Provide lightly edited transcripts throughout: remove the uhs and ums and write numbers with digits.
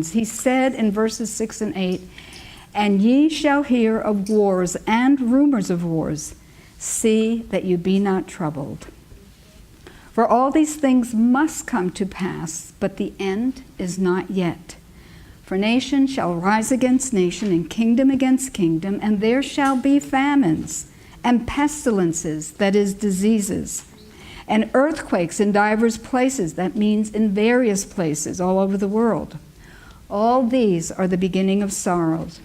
He said in verses 6 and 8, "And ye shall hear of wars and rumors of wars. See that you be not troubled. For all these things must come to pass, but the end is not yet. For nation shall rise against nation, and kingdom against kingdom, and there shall be famines, and pestilences, that is, diseases, and earthquakes in divers places," that means in various places all over the world. "All these are the beginning of sorrows."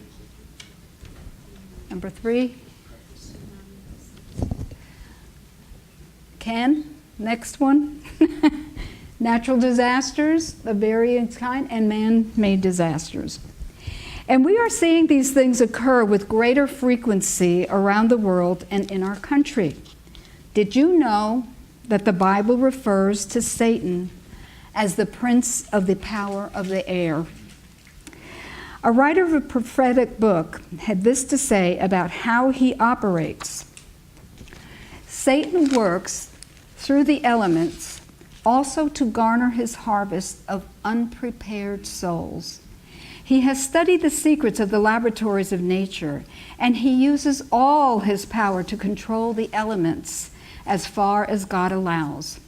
Number 3. Ken, next one. Natural disasters of various kind and man-made disasters. And we are seeing these things occur with greater frequency around the world and in our country. Did you know that the Bible refers to Satan as the prince of the power of the air? A writer of a prophetic book had this to say about how he operates. "Satan works through the elements also to garner his harvest of unprepared souls. He has studied the secrets of the laboratories of nature, and he uses all his power to control the elements as far as God allows.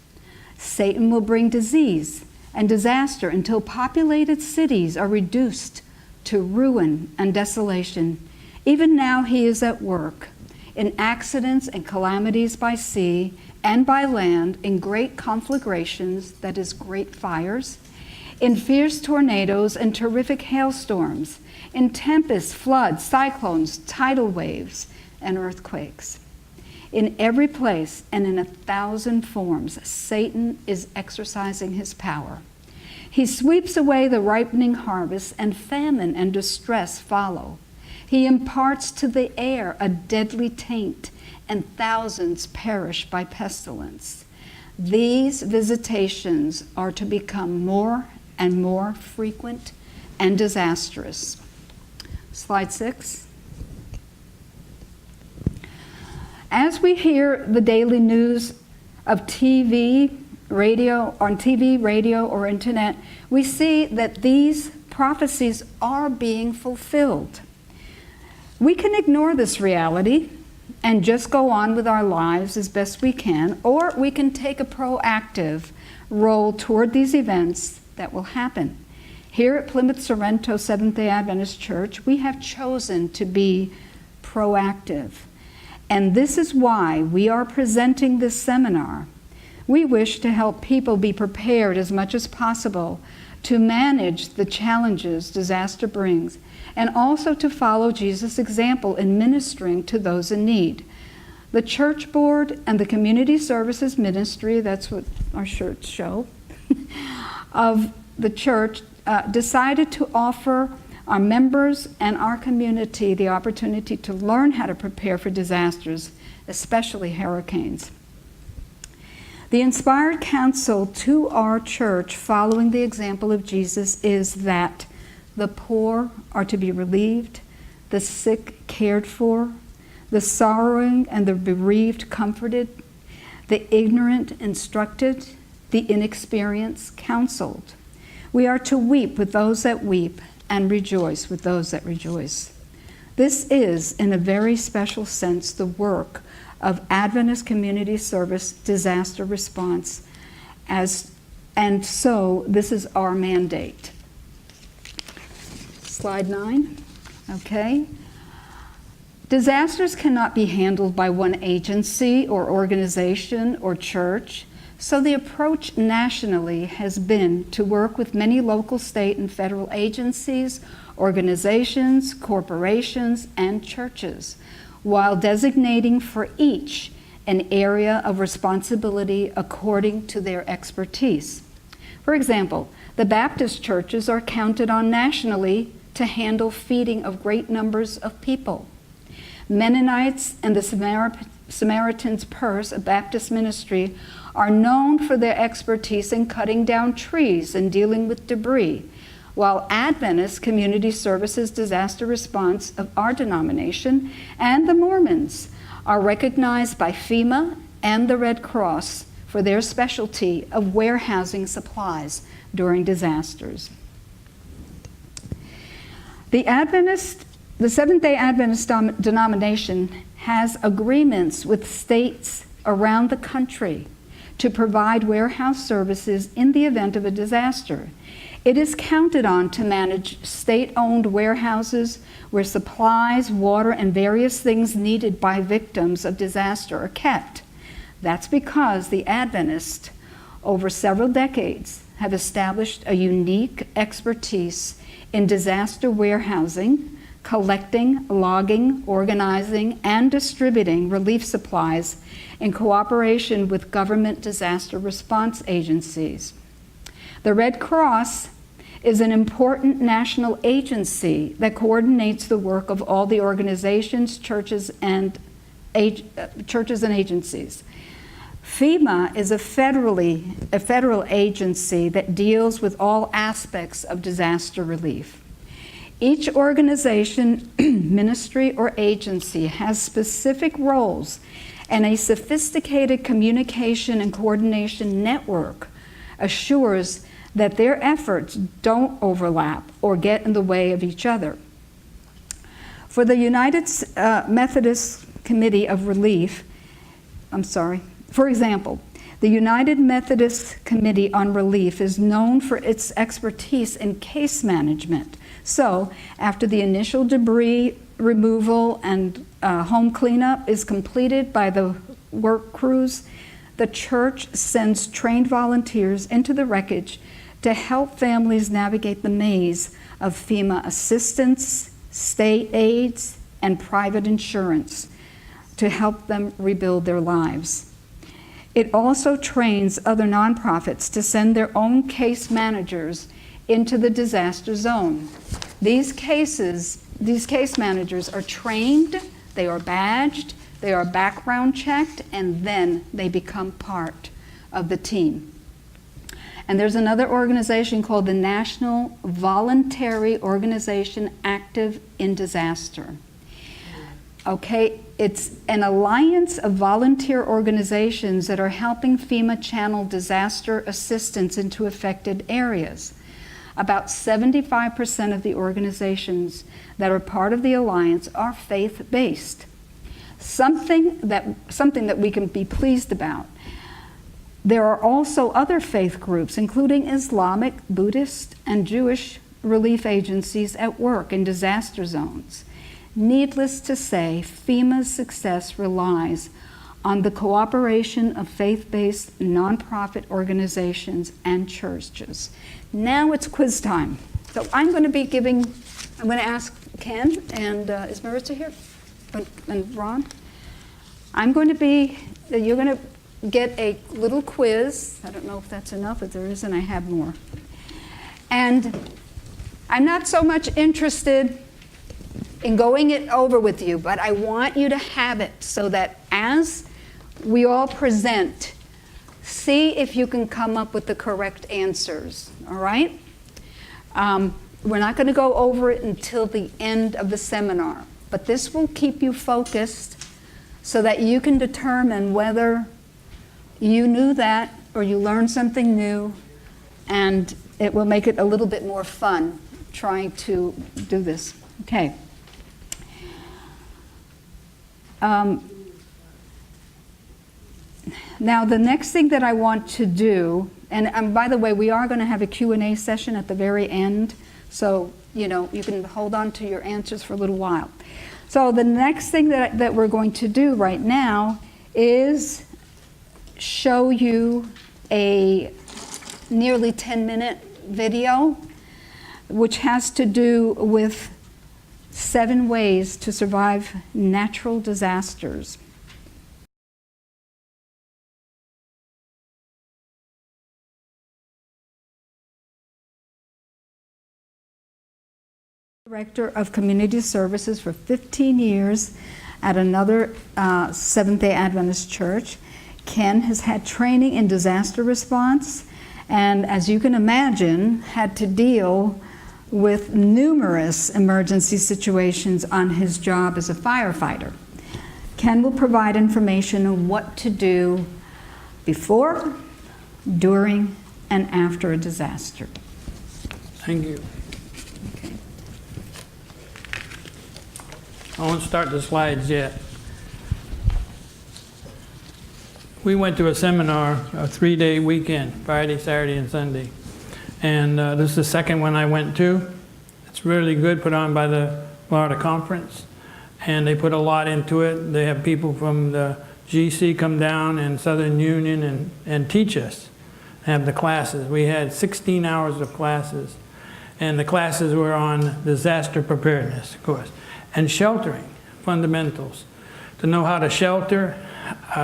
Satan will bring disease and disaster until populated cities are reduced to ruin and desolation. Even now he is at work in accidents and calamities by sea and by land, in great conflagrations, that is, great fires, in fierce tornadoes and terrific hailstorms, in tempests, floods, cyclones, tidal waves, and earthquakes. In every place and in 1,000 forms, Satan is exercising his power. He sweeps away the ripening harvest, and famine and distress follow. He imparts to the air a deadly taint, and thousands perish by pestilence. These visitations are to become more and more frequent and disastrous." Slide 6. As we hear the daily news of on TV, radio, or internet, we see that these prophecies are being fulfilled. We can ignore this reality and just go on with our lives as best we can, or we can take a proactive role toward these events that will happen. Here at Plymouth Sorrento Seventh-day Adventist Church, we have chosen to be proactive. And this is why we are presenting this seminar. We wish to help people be prepared as much as possible to manage the challenges disaster brings, and also to follow Jesus' example in ministering to those in need. The church board and the community services ministry, that's what our shirts show, of the church decided to offer our members and our community the opportunity to learn how to prepare for disasters, especially hurricanes. The inspired counsel to our church, following the example of Jesus, is that the poor are to be relieved, the sick cared for, the sorrowing and the bereaved comforted, the ignorant instructed, the inexperienced counseled. We are to weep with those that weep and rejoice with those that rejoice. This is, in a very special sense, the work of Adventist Community Service disaster response, and so this is our mandate. Slide 9. Okay. Disasters cannot be handled by one agency or organization or church, so the approach nationally has been to work with many local, state, and federal agencies, organizations, corporations, and churches, while designating for each an area of responsibility according to their expertise. For example, the Baptist churches are counted on nationally to handle feeding of great numbers of people. Mennonites and the Samaritan's Purse, a Baptist ministry, are known for their expertise in cutting down trees and dealing with debris, while Adventist Community Services disaster response of our denomination and the Mormons are recognized by FEMA and the Red Cross for their specialty of warehousing supplies during disasters. The Seventh-day Adventist denomination has agreements with states around the country to provide warehouse services in the event of a disaster. It is counted on to manage state-owned warehouses where supplies, water, and various things needed by victims of disaster are kept. That's because the Adventists, over several decades, have established a unique expertise in disaster warehousing, collecting, logging, organizing, and distributing relief supplies in cooperation with government disaster response agencies. The Red Cross is an important national agency that coordinates the work of all the organizations, churches, and agencies. FEMA is a federal agency that deals with all aspects of disaster relief. Each organization, ministry, or agency has specific roles, and a sophisticated communication and coordination network assures that their efforts don't overlap or get in the way of each other. For the United Methodist Committee of Relief, for example, the United Methodist Committee on Relief is known for its expertise in case management. So, after the initial debris removal and home cleanup is completed by the work crews, the church sends trained volunteers into the wreckage to help families navigate the maze of FEMA assistance, state aids, and private insurance to help them rebuild their lives. It also trains other nonprofits to send their own case managers into the disaster zone. These case managers are trained, they are badged, they are background checked, and then they become part of the team. And there's another organization called the National Voluntary Organization Active in Disaster. Okay, it's an alliance of volunteer organizations that are helping FEMA channel disaster assistance into affected areas. About 75% of the organizations that are part of the alliance are faith-based. Something that we can be pleased about. There are also other faith groups, including Islamic, Buddhist, and Jewish relief agencies at work in disaster zones. Needless to say, FEMA's success relies on the cooperation of faith-based nonprofit organizations and churches. Now it's quiz time. So I'm going to ask Ken and is Marissa here? And Ron? You're going to get a little quiz. I don't know if that's enough. If there isn't, I have more. And I'm not so much interested in going it over with you, but I want you to have it so that as we all present, see if you can come up with the correct answers, all right? We're not going to go over it until the end of the seminar, but this will keep you focused so that you can determine whether you knew that or you learned something new, and it will make it a little bit more fun trying to do this. Okay. Now the next thing that I want to do, and by the way, we are going to have a Q&A session at the very end, so you can hold on to your answers for a little while. So the next thing that we're going to do right now is show you a nearly 10-minute video which has to do with 7 ways to survive natural disasters. Director of Community Services for 15 years at another Seventh-day Adventist church. Ken has had training in disaster response and, as you can imagine, had to deal with numerous emergency situations on his job as a firefighter. Ken will provide information on what to do before, during, and after a disaster. Thank you. Okay. I won't start the slides yet. We went to a seminar, a 3-day weekend, Friday, Saturday, and Sunday. And this is the second one I went to. It's really good, put on by the Florida Conference. And they put a lot into it. They have people from the GC come down and Southern Union and teach us, have the classes. We had 16 hours of classes. And the classes were on disaster preparedness, of course, and sheltering, fundamentals. To know how to shelter,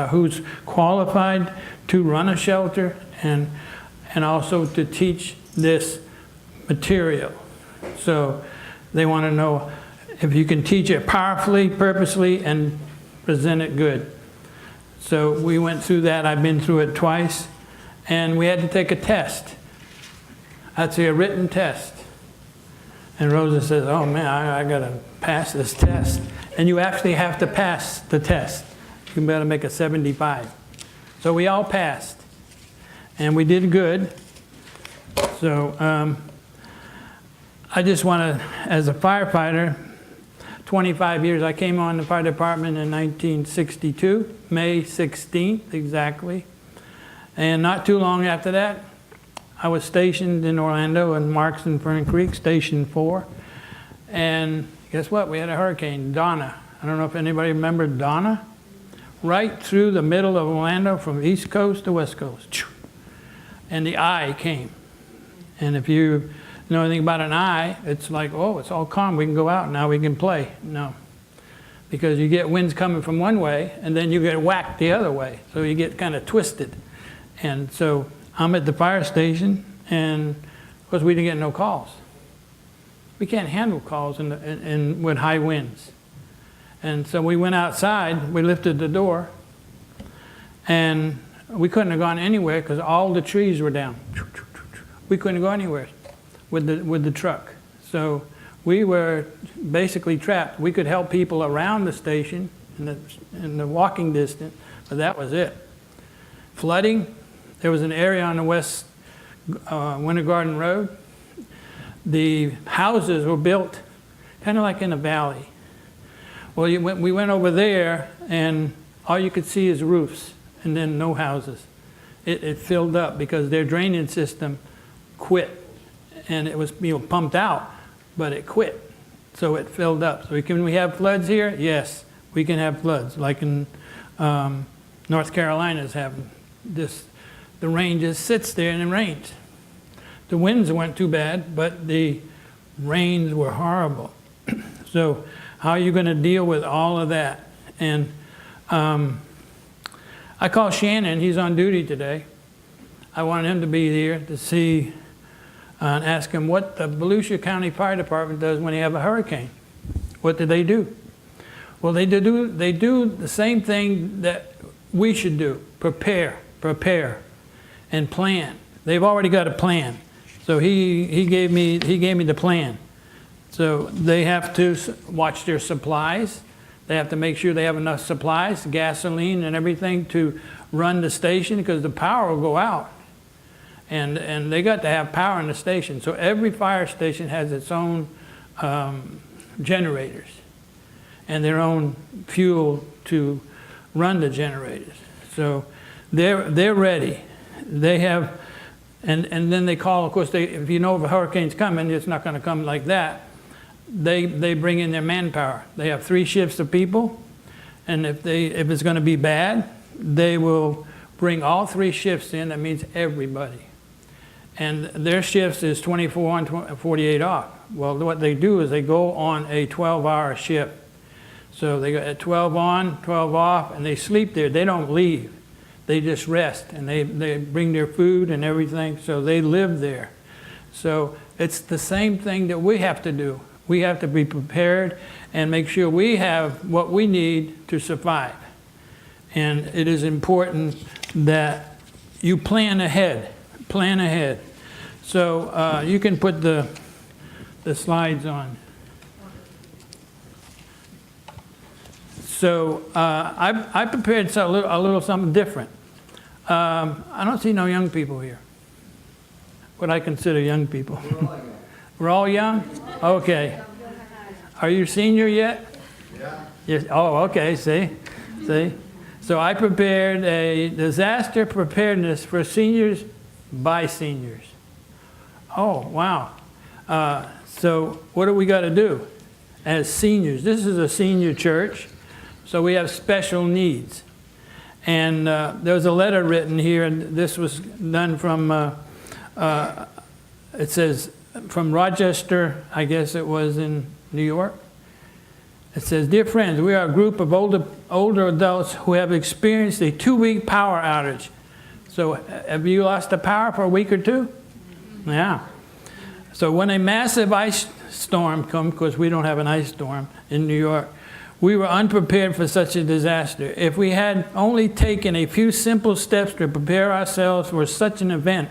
who's qualified to run a shelter, and also to teach this material. So they want to know if you can teach it powerfully, purposely, and present it good. So we went through that. I've been through it twice. And we had to take a test. I'd say a written test. And Rosa says, oh man, I got to pass this test. And you actually have to pass the test. You better make a 75. So we all passed. And we did good. So I just want to, as a firefighter, 25 years, I came on the fire department in 1962, May 16th exactly. And not too long after that, I was stationed in Orlando in Marks and Fern Creek, Station 4. And guess what? We had a hurricane, Donna. I don't know if anybody remembered Donna. Right through the middle of Orlando from East Coast to West Coast. And the eye came. And if you know anything about an eye, it's like, oh, it's all calm. We can go out now. We can play. No. Because you get winds coming from one way, and then you get whacked the other way. So you get kind of twisted. And so I'm at the fire station, and of course we didn't get no calls. We can't handle calls with high winds. And so we went outside, we lifted the door, and we couldn't have gone anywhere because all the trees were down. We couldn't go anywhere with the truck. So we were basically trapped. We could help people around the station in the walking distance, but that was it. Flooding. There was an area on the west Winter Garden Road. The houses were built kind of like in a valley. Well, we went over there, and all you could see is roofs, and then no houses. It filled up because their drainage system quit, and it was pumped out, but it quit, so it filled up. So can we have floods here? Yes, we can have floods, like in North Carolina's having this. The rain just sits there and it rains. The winds weren't too bad, but the rains were horrible. So how are you going to deal with all of that? And I called Shannon. He's on duty today. I wanted him to be here to see and ask him what the Volusia County Fire Department does when they have a hurricane. What do they do? Well, they do the same thing that we should do. Prepare. And plan. They've already got a plan. So he gave me the plan. So they have to watch their supplies. They have to make sure they have enough supplies, gasoline and everything to run the station because the power will go out. And they got to have power in the station. So every fire station has its own generators and their own fuel to run the generators. So they're ready. They have, and then they call, of course, if you know if a hurricane's coming, it's not going to come like that. They bring in their manpower. They have 3 shifts of people, and if it's going to be bad, they will bring all 3 shifts in. That means everybody. And their shifts is 24 on, 48 off. Well, what they do is they go on a 12-hour shift. So they go at 12 on, 12 off, and they sleep there. They don't leave. They just rest, and they bring their food and everything, so they live there. So it's the same thing that we have to do. We have to be prepared and make sure we have what we need to survive. And it is important that you plan ahead. Plan ahead. So you can put the slides on. So I prepared a little something different. I don't see no young people here. What I consider young people. We're all young. We're all young? Okay. Are you senior yet? Yeah. Yes. Oh, okay, see? So I prepared a disaster preparedness for seniors by seniors. Oh, wow. So what do we got to do as seniors? This is a senior church, so we have special needs. And there was a letter written here, and this was done from, it says, from Rochester, I guess it was in New York. It says, "Dear friends, we are a group of older adults who have experienced a 2-week power outage." So have you lost the power for a week or two? Yeah. So when a massive ice storm comes, because we don't have an ice storm in New York, we were unprepared for such a disaster. If we had only taken a few simple steps to prepare ourselves for such an event,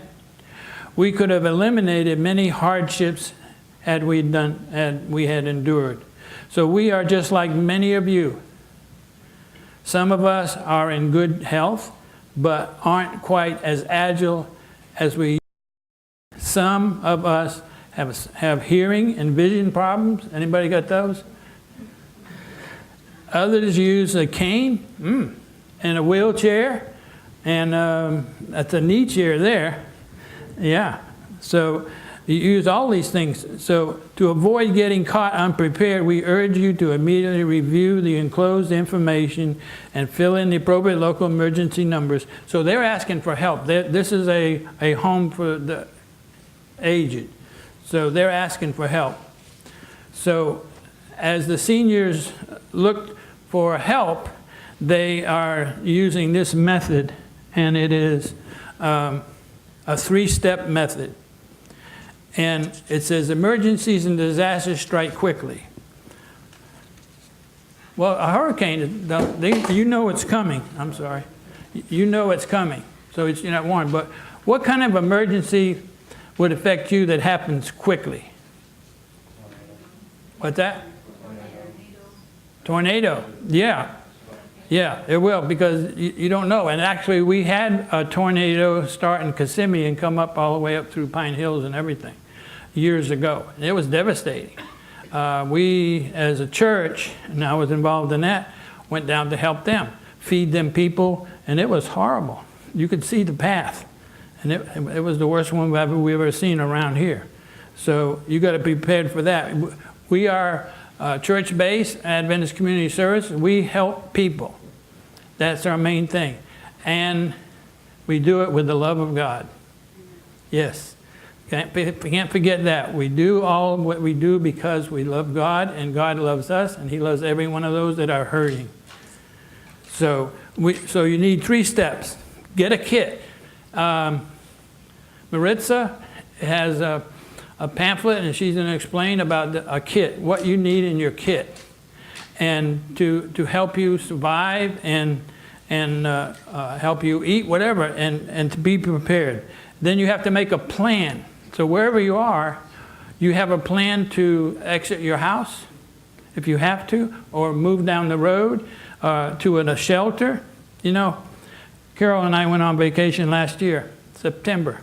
we could have eliminated many hardships had we had endured. So we are just like many of you. Some of us are in good health, but aren't quite as agile as we. Some of us have hearing and vision problems. Anybody got those? Others use a cane and a wheelchair, and that's a knee chair there. Yeah. So you use all these things. So to avoid getting caught unprepared, we urge you to immediately review the enclosed information and fill in the appropriate local emergency numbers. So they're asking for help. This is a home for the aged. So they're asking for help. So as the seniors look for help, they are using this method, and it is a 3-step method. And it says, emergencies and disasters strike quickly. Well, a hurricane, you know it's coming. I'm sorry. You know it's coming, so you're not warned. But what kind of emergency would affect you that happens quickly? What's that? Tornado. Yeah. Yeah, it will, because you don't know. And actually, we had a tornado start in Kissimmee and come up all the way up through Pine Hills and everything years ago. And it was devastating. We, as a church, and I was involved in that, went down to help them, feed them people, and it was horrible. You could see the path. And it was the worst one we've ever seen around here. So you got to be prepared for that. We are church-based, Adventist Community Service. We help people. That's our main thing. And we do it with the love of God. Yes. Can't forget that. We do all what we do because we love God, and God loves us, and He loves every one of those that are hurting. So you need 3 steps. Get a kit. Maritza has a pamphlet, and she's going to explain about a kit, what you need in your kit, and to help you survive and help you eat, whatever, and to be prepared. Then you have to make a plan. So wherever you are, you have a plan to exit your house, if you have to, or move down the road to a shelter. You know, Carol and I went on vacation last year, September.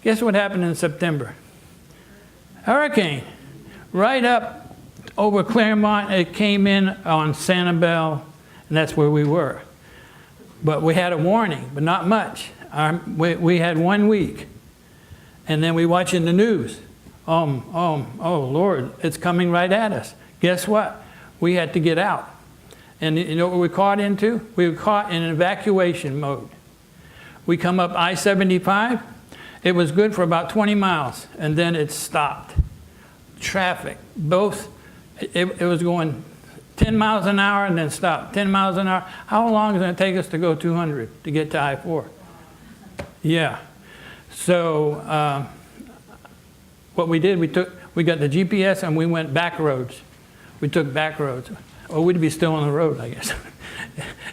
Guess what happened in September? Hurricane. Right up over Claremont. It came in on Sanibel, and that's where we were. But we had a warning, but not much. We had 1 week. And then we watching the news. Oh Lord, it's coming right at us. Guess what? We had to get out. And you know what we caught into? We were caught in an evacuation mode. We come up I-75. It was good for about 20 miles, and then it stopped. Traffic, both, it was going 10 miles an hour and then stopped, 10 miles an hour. How long is it going to take us to go 200 to get to I-4? Yeah. So what we did, we got the GPS and we went back roads. We took back roads. Or we'd be still on the road, I guess.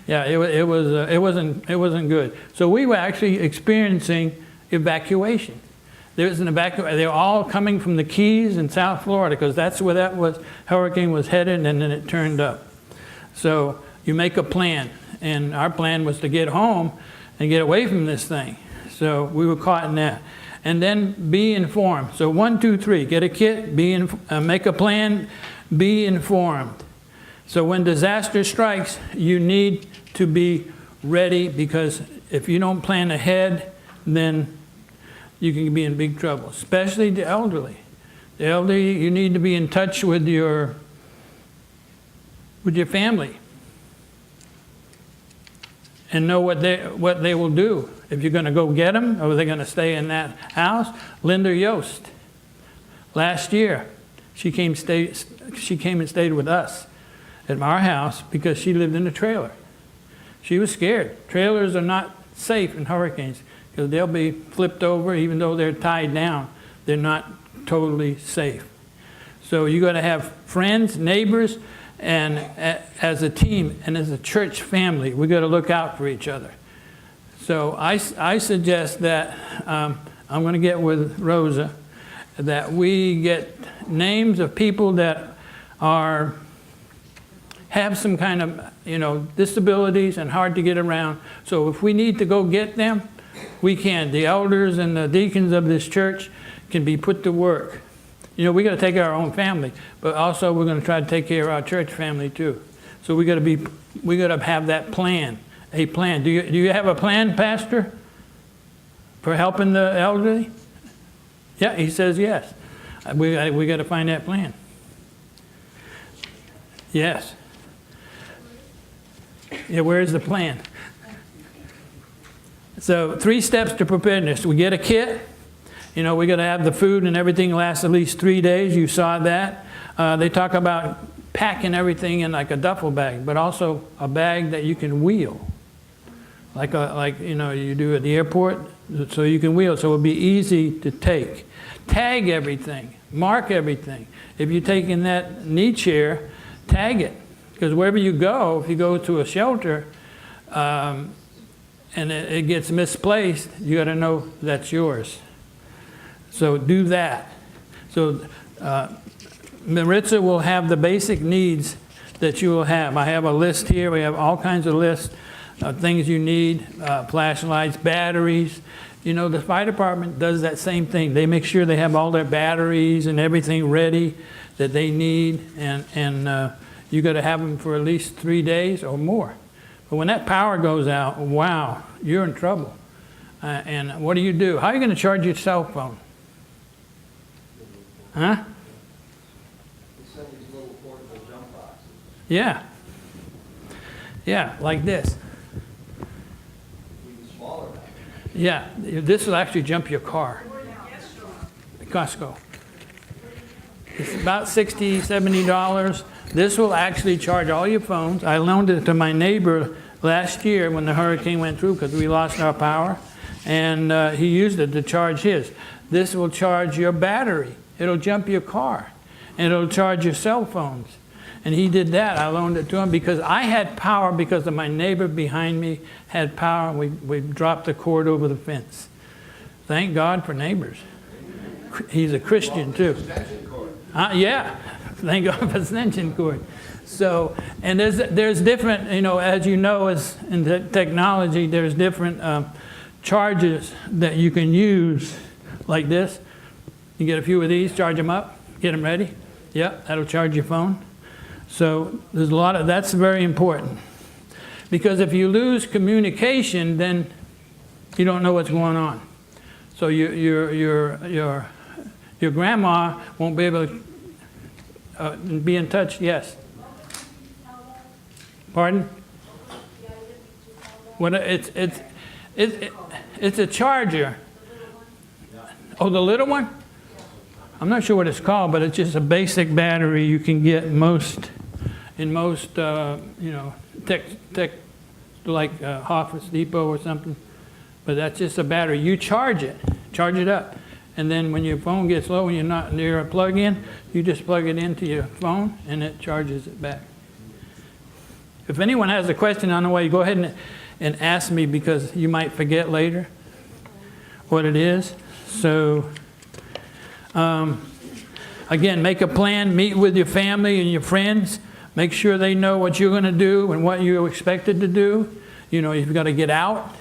Yeah, it wasn't good. So we were actually experiencing evacuation. There was an evacuation. They were all coming from the Keys in South Florida, because that's where hurricane was headed, and then it turned up. So you make a plan, and our plan was to get home and get away from this thing. So we were caught in that. And then be informed. So 1, 2, 3, get a kit, make a plan, be informed. So when disaster strikes, you need to be ready, because if you don't plan ahead, then you can be in big trouble, especially the elderly. The elderly, you need to be in touch with your family and know what they will do. If you're going to go get them, or they're going to stay in that house. Linda Yost, last year, she came and stayed with us at our house because she lived in a trailer. She was scared. Trailers are not safe in hurricanes because they'll be flipped over even though they're tied down. They're not totally safe. So you got to have friends, neighbors, and as a team and as a church family, we got to look out for each other. So I suggest that I'm going to get with Rosa, that we get names of people that have some kind of disabilities and hard to get around. So if we need to go get them, we can. The elders and the deacons of this church can be put to work. We got to take care of our own family, but also we're going to try to take care of our church family too. So we got to have that plan, a plan. Do you have a plan, Pastor, for helping the elderly? Yeah, he says yes. We got to find that plan. Yes. Yeah, where's the plan? So 3 steps to preparedness. We get a kit. We got to have the food and everything last at least 3 days. You saw that. They talk about packing everything in like a duffel bag, but also a bag that you can wheel, like you do at the airport, so you can wheel. So it'll be easy to take. Tag everything. Mark everything. If you're taking that knee chair, tag it, because wherever you go, if you go to a shelter, and it gets misplaced, you got to know that's yours. So do that. So Maritza will have the basic needs that you will have. I have a list here. We have all kinds of lists of things you need, flashlights, batteries. The fire department does that same thing. They make sure they have all their batteries and everything ready that they need, and you got to have them for at least 3 days or more. But when that power goes out, wow, you're in trouble. And what do? How are you going to charge your cell phone? Huh? We sell these little portable jump boxes. Yeah. Yeah, like this. Even smaller now. Yeah, this will actually jump your car. Costco. It's about $60, $70. This will actually charge all your phones. I loaned it to my neighbor last year when the hurricane went through because we lost our power, and he used it to charge his. This will charge your battery. It'll jump your car, and it'll charge your cell phones. And he did that. I loaned it to him because I had power because of my neighbor behind me had power. We dropped the cord over the fence. Thank God for neighbors. He's a Christian too. Yeah, thank God for extension cord. So, and there's different, as you know, as in the technology, there's different charges that you can use, like this. You get a few of these, charge them up, get them ready. Yep, that'll charge your phone. So there's a lot of, that's very important. Because if you lose communication, then you don't know what's going on. So your grandma won't be able to be in touch. Yes. Pardon? What? It's a charger. Oh, the little one? I'm not sure what it's called, but it's just a basic battery you can get in most tech like Office Depot or something. But that's just a battery. You charge it up, and then when your phone gets low and you're not near a plug-in, you just plug it into your phone and it charges it back. If anyone has a question on the way, go ahead and ask me, because you might forget later what it is. So. Again, make a plan, meet with your family and your friends, make sure they know what you're going to do and what you're expected to do. You've got to get out.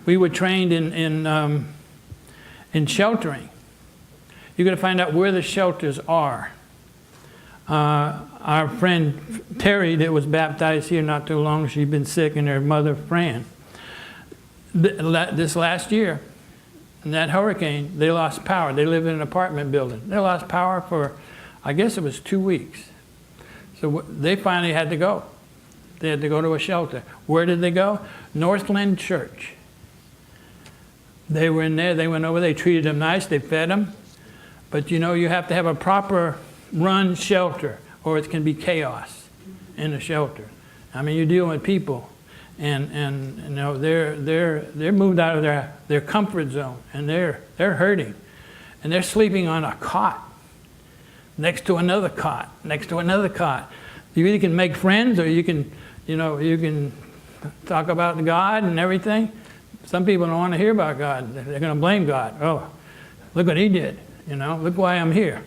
We were trained in sheltering. You've got to find out where the shelters are. our friend Terry that was baptized here not too long, she'd been sick, and her mother Fran. This last year, in that hurricane, they lost power. They live in an apartment building. They lost power for, I guess it was 2 weeks. So they finally had to go. They had to go to a shelter. Where did they go? Northland Church. They were in there. They went over. They treated them nice. They fed them. But you know, you have to have a proper run shelter, or it can be chaos in a shelter. I mean, you're dealing with people, and you know, they're moved out of their comfort zone, and they're hurting, and they're sleeping on a cot next to another cot, next to another cot. You either can make friends, or you can, you know, you can talk about God and everything. Some people don't want to hear about God. They're going to blame God. Oh, look what he did. You know, look why I'm here.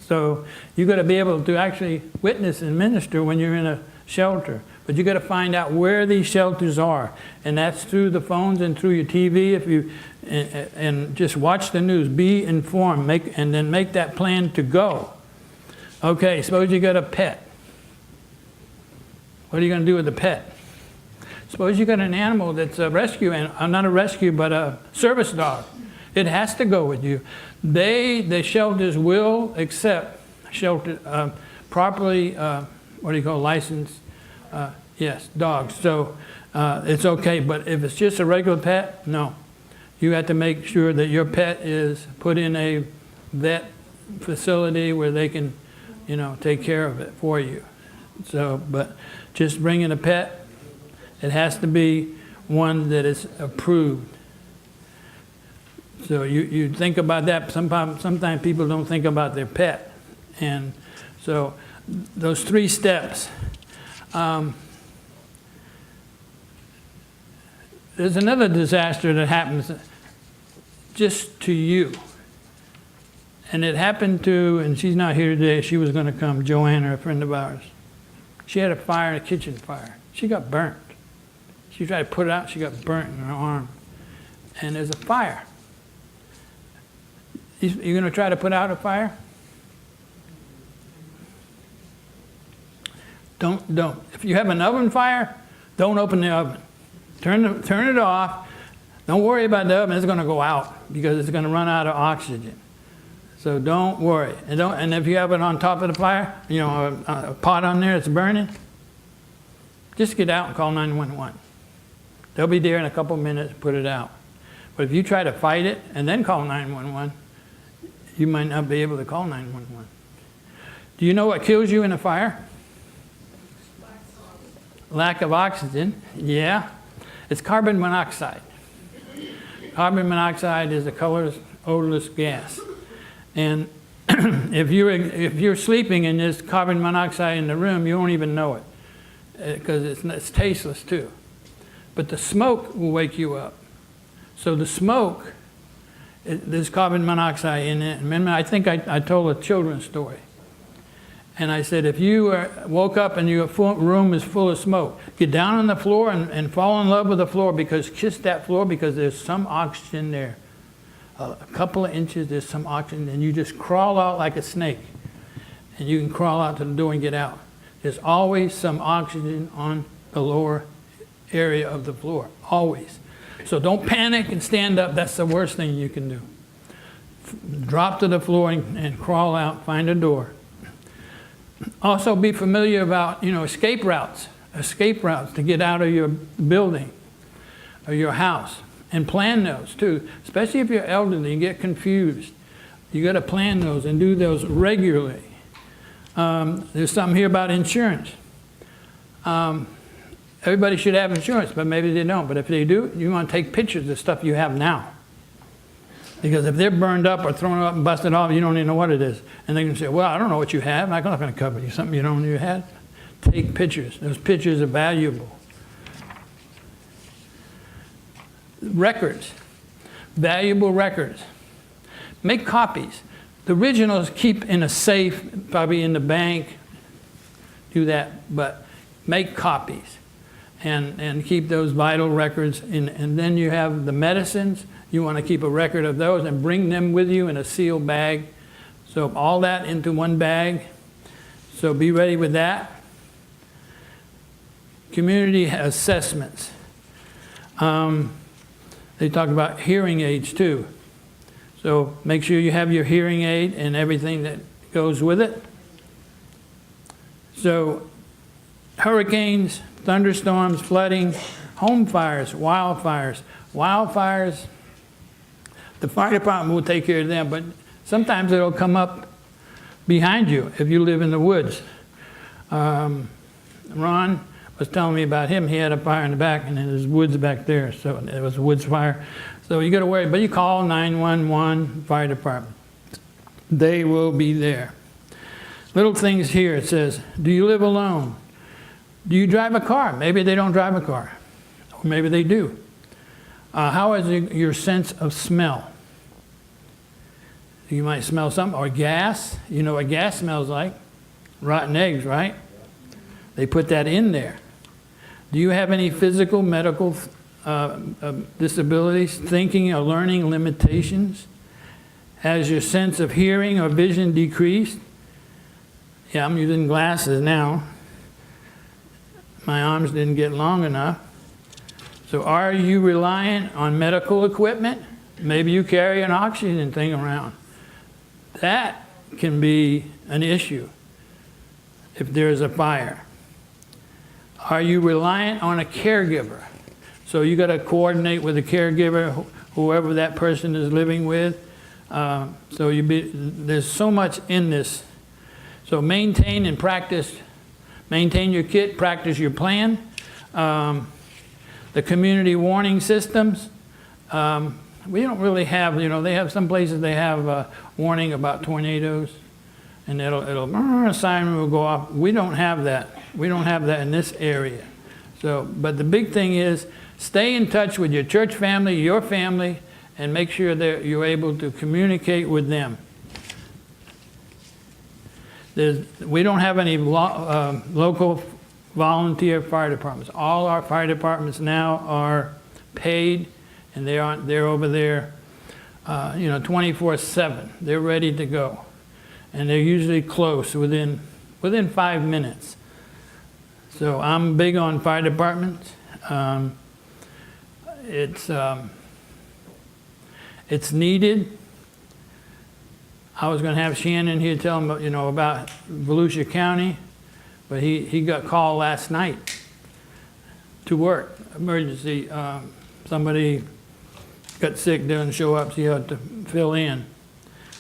So you got to be able to actually witness and minister when you're in a shelter. But you got to find out where these shelters are, and that's through the phones and through your TV. If you and just watch the news, be informed, and then make that plan to go. Okay, suppose you got a pet. What are you going to do with the pet? Suppose you got an animal that's a rescue, and not a rescue, but a service dog. It has to go with you. The shelters will accept shelter properly. What do you call licensed? Yes, dogs. So it's okay. But if it's just a regular pet, no. You have to make sure that your pet is put in a vet facility where they can, you know, take care of it for you. So, but just bringing a pet, it has to be one that is approved. So you think about that. Sometimes people don't think about their pet. And so those 3 steps. There's another disaster that happens just to you. And it happened to, and she's not here today, she was going to come, Joanna, a friend of ours. She had a fire, a kitchen fire. She got burnt. She tried to put it out, she got burnt in her arm. And there's a fire. You're going to try to put out a fire? Don't. If you have an oven fire, don't open the oven. Turn it off. Don't worry about the oven. It's going to go out because it's going to run out of oxygen. So don't worry. And if you have it on top of the fire, you know, a pot on there that's burning, just get out and call 911. They'll be there in a couple minutes to put it out. But if you try to fight it and then call 911, you might not be able to call 911. Do you know what kills you in a fire? Lack of oxygen. Yeah. It's carbon monoxide. Carbon monoxide is a colorless, odorless gas. And if you're sleeping and there's carbon monoxide in the room, you won't even know it because it's tasteless too. But the smoke will wake you up. So the smoke, there's carbon monoxide in it. Remember, I think I told a children's story. And I said, if you woke up and your room is full of smoke, get down on the floor and fall in love with the floor, because kiss that floor, because there's some oxygen there. A couple of inches, there's some oxygen, and you just crawl out like a snake. And you can crawl out to the door and get out. There's always some oxygen on the lower area of the floor, always. So don't panic and stand up. That's the worst thing you can do. Drop to the floor and crawl out, find a door. Also be familiar about, you know, escape routes to get out of your building or your house. And plan those too, especially if you're elderly and get confused. You got to plan those and do those regularly. There's something here about insurance. Everybody should have insurance, but maybe they don't. But if they do, you want to take pictures of stuff you have now. Because if they're burned up or thrown up and busted off, you don't even know what it is. And they can say, well, I don't know what you have. I'm not going to cover you something you don't know you had. Take pictures. Those pictures are valuable. Records. Valuable records. Make copies. The originals keep in a safe, probably in the bank. Do that, but make copies. And keep those vital records. And then you have the medicines. You want to keep a record of those and bring them with you in a sealed bag. So all that into one bag. So be ready with that. Community assessments. They talk about hearing aids too. So make sure you have your hearing aid and everything that goes with it. So hurricanes, thunderstorms, flooding, home fires, wildfires. Wildfires, the fire department will take care of them, but sometimes it'll come up behind you if you live in the woods. Ron was telling me about him. He had a fire in the back, and there's woods back there, so it was a woods fire. So you got to worry, but you call 911 fire department. They will be there. Little things here. It says, do you live alone? Do you drive a car? Maybe they don't drive a car, or maybe they do. How is your sense of smell? You might smell something, or gas. You know what gas smells like? Rotten eggs, right? They put that in there. Do you have any physical, medical disabilities, thinking or learning limitations? Has your sense of hearing or vision decreased? Yeah, I'm using glasses now. My arms didn't get long enough. So are you reliant on medical equipment? Maybe you carry an oxygen thing around. That can be an issue if there's a fire. Are you reliant on a caregiver? So you got to coordinate with a caregiver, whoever that person is living with. There's so much in this. So maintain and practice. Maintain your kit, practice your plan. The community warning systems. We don't really have, they have some places they have warning about tornadoes, and a siren will go off. We don't have that. We don't have that in this area. So, but the big thing is stay in touch with your church family, your family, and make sure that you're able to communicate with them. We don't have any local volunteer fire departments. All our fire departments now are paid, and they're over there, 24/7. They're ready to go, and they're usually close within 5 minutes. So I'm big on fire departments. It's needed. I was going to have Shannon here tell him, about Volusia County, but he got called last night to work, emergency. Somebody got sick, didn't show up, so you had to fill in.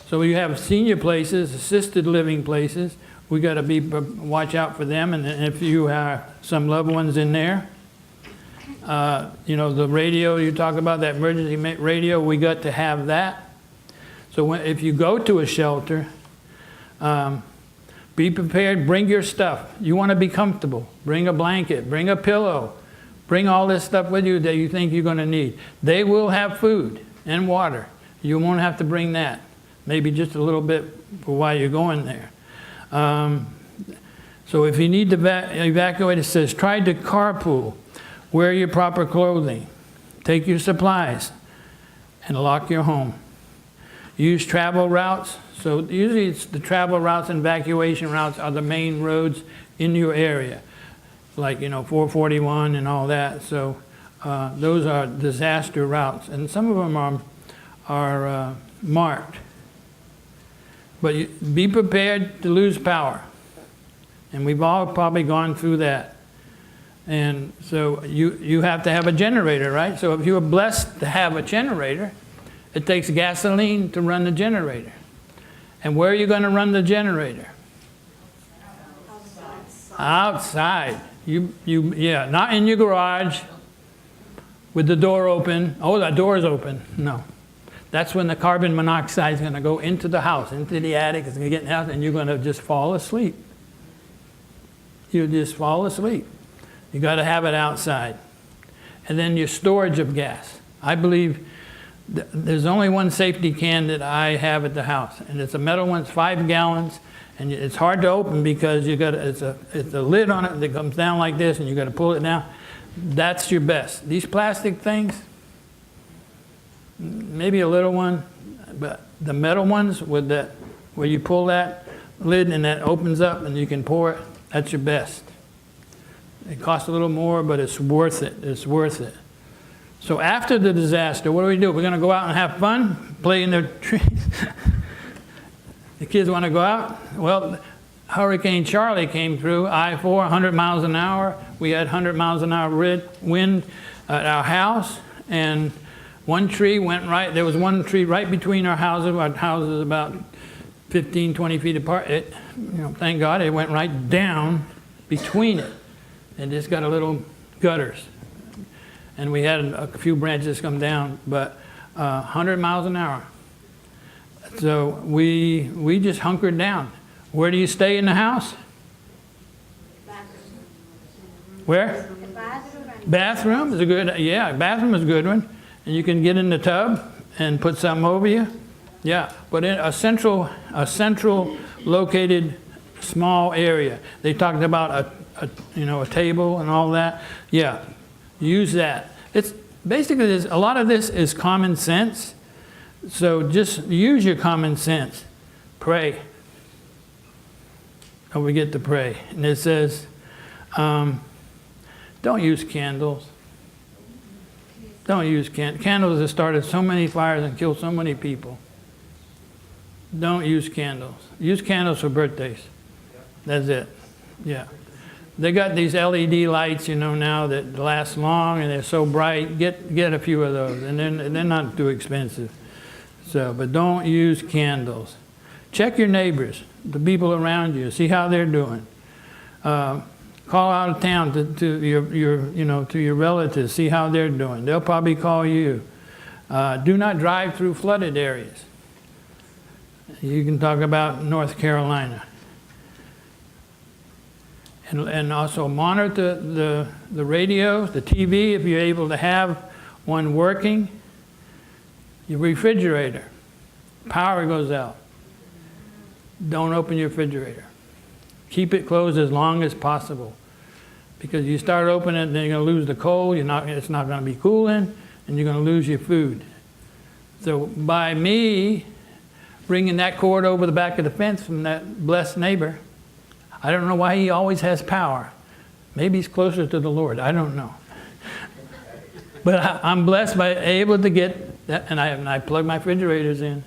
So you have senior places, assisted living places. We got to watch out for them, and if you have some loved ones in there, the radio you talk about, that emergency radio, we got to have that. So if you go to a shelter, be prepared, bring your stuff. You want to be comfortable. Bring a blanket, bring a pillow, bring all this stuff with you that you think you're going to need. They will have food and water. You won't have to bring that. Maybe just a little bit for while you're going there. So if you need to evacuate, it says try to carpool. Wear your proper clothing. Take your supplies and lock your home. Use travel routes. So usually it's the travel routes and evacuation routes are the main roads in your area, like 441 and all that. So those are disaster routes, and some of them are marked. But be prepared to lose power, and we've all probably gone through that. And so you have to have a generator, right? So if you're blessed to have a generator, it takes gasoline to run the generator. And where are you going to run the generator? Outside. Yeah, not in your garage with the door open. Oh, the door is open. No. That's when the carbon monoxide is going to go into the house, into the attic. It's going to get in the house, and you're going to just fall asleep. You'll just fall asleep. You got to have it outside. And then your storage of gas. I believe there's only one safety can that I have at the house, and it's a metal one. It's 5 gallons, and it's hard to open because it's a lid on it that comes down like this, and you got to pull it down. That's your best. These plastic things, maybe a little one, but the metal ones with that, where you pull that, lid and that opens up and you can pour it, that's your best. It costs a little more, but it's worth it. It's worth it. So after the disaster, what do? We're going to go out and have fun, play in the trees. The kids want to go out? Well, Hurricane Charlie came through, I-4, 100 miles an hour. We had 100 miles an hour wind at our house, and one tree went right, there was one tree right between our houses about 15, 20 feet apart. It, thank God it went right down between it. And just got a little gutters. And we had a few branches come down, but 100 miles an hour. So we just hunkered down. Where do you stay in the house? Where? Bathroom is a good, bathroom is a good one. And you can get in the tub and put something over you. Yeah, but in a central located small area. They talked about a table and all that. Yeah, use that. It's basically a lot of this is common sense. So just use your common sense. Pray. Don't forget to pray. And it says, don't use candles. Don't use candles. Candles have started so many fires and killed so many people. Don't use candles. Use candles for birthdays. That's it. Yeah. They got these LED lights, now that last long and they're so bright. Get a few of those, and they're not too expensive. So, but don't use candles. Check your neighbors, the people around you, see how they're doing. Call out of town to your relatives, see how they're doing. They'll probably call you. Do not drive through flooded areas. You can talk about North Carolina. And also monitor the radio, the TV, if you're able to have one working. Your refrigerator, power goes out. Don't open your refrigerator. Keep it closed as long as possible. Because you start opening it, then you're going to lose the cold, it's not going to be cooling, and you're going to lose your food. So by me bringing that cord over the back of the fence from that blessed neighbor, I don't know why he always has power. Maybe he's closer to the Lord. I don't know. But I'm blessed by able to get that, and I plug my refrigerators in.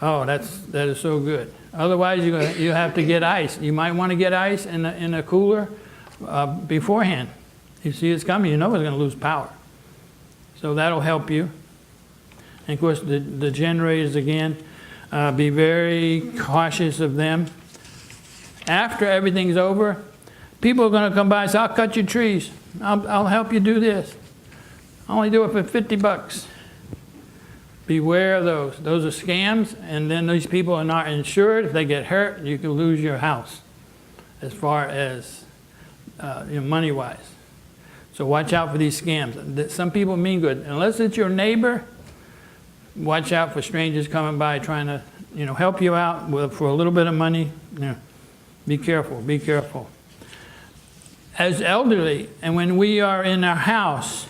Oh, that is so good. Otherwise, you have to get ice. You might want to get ice in a cooler beforehand. You see it's coming, you know it's going to lose power. So that'll help you. And of course, the generators again, be very cautious of them. After everything's over, people are going to come by and say, I'll cut your trees. I'll help you do this. I'll only do it for $50. Beware of those. Those are scams, and then these people are not insured. If they get hurt, you can lose your house as far as money-wise. So watch out for these scams. Some people mean good. Unless it's your neighbor, watch out for strangers coming by trying to help you out for a little bit of money. Be careful, be careful. As elderly, and when we are in our house,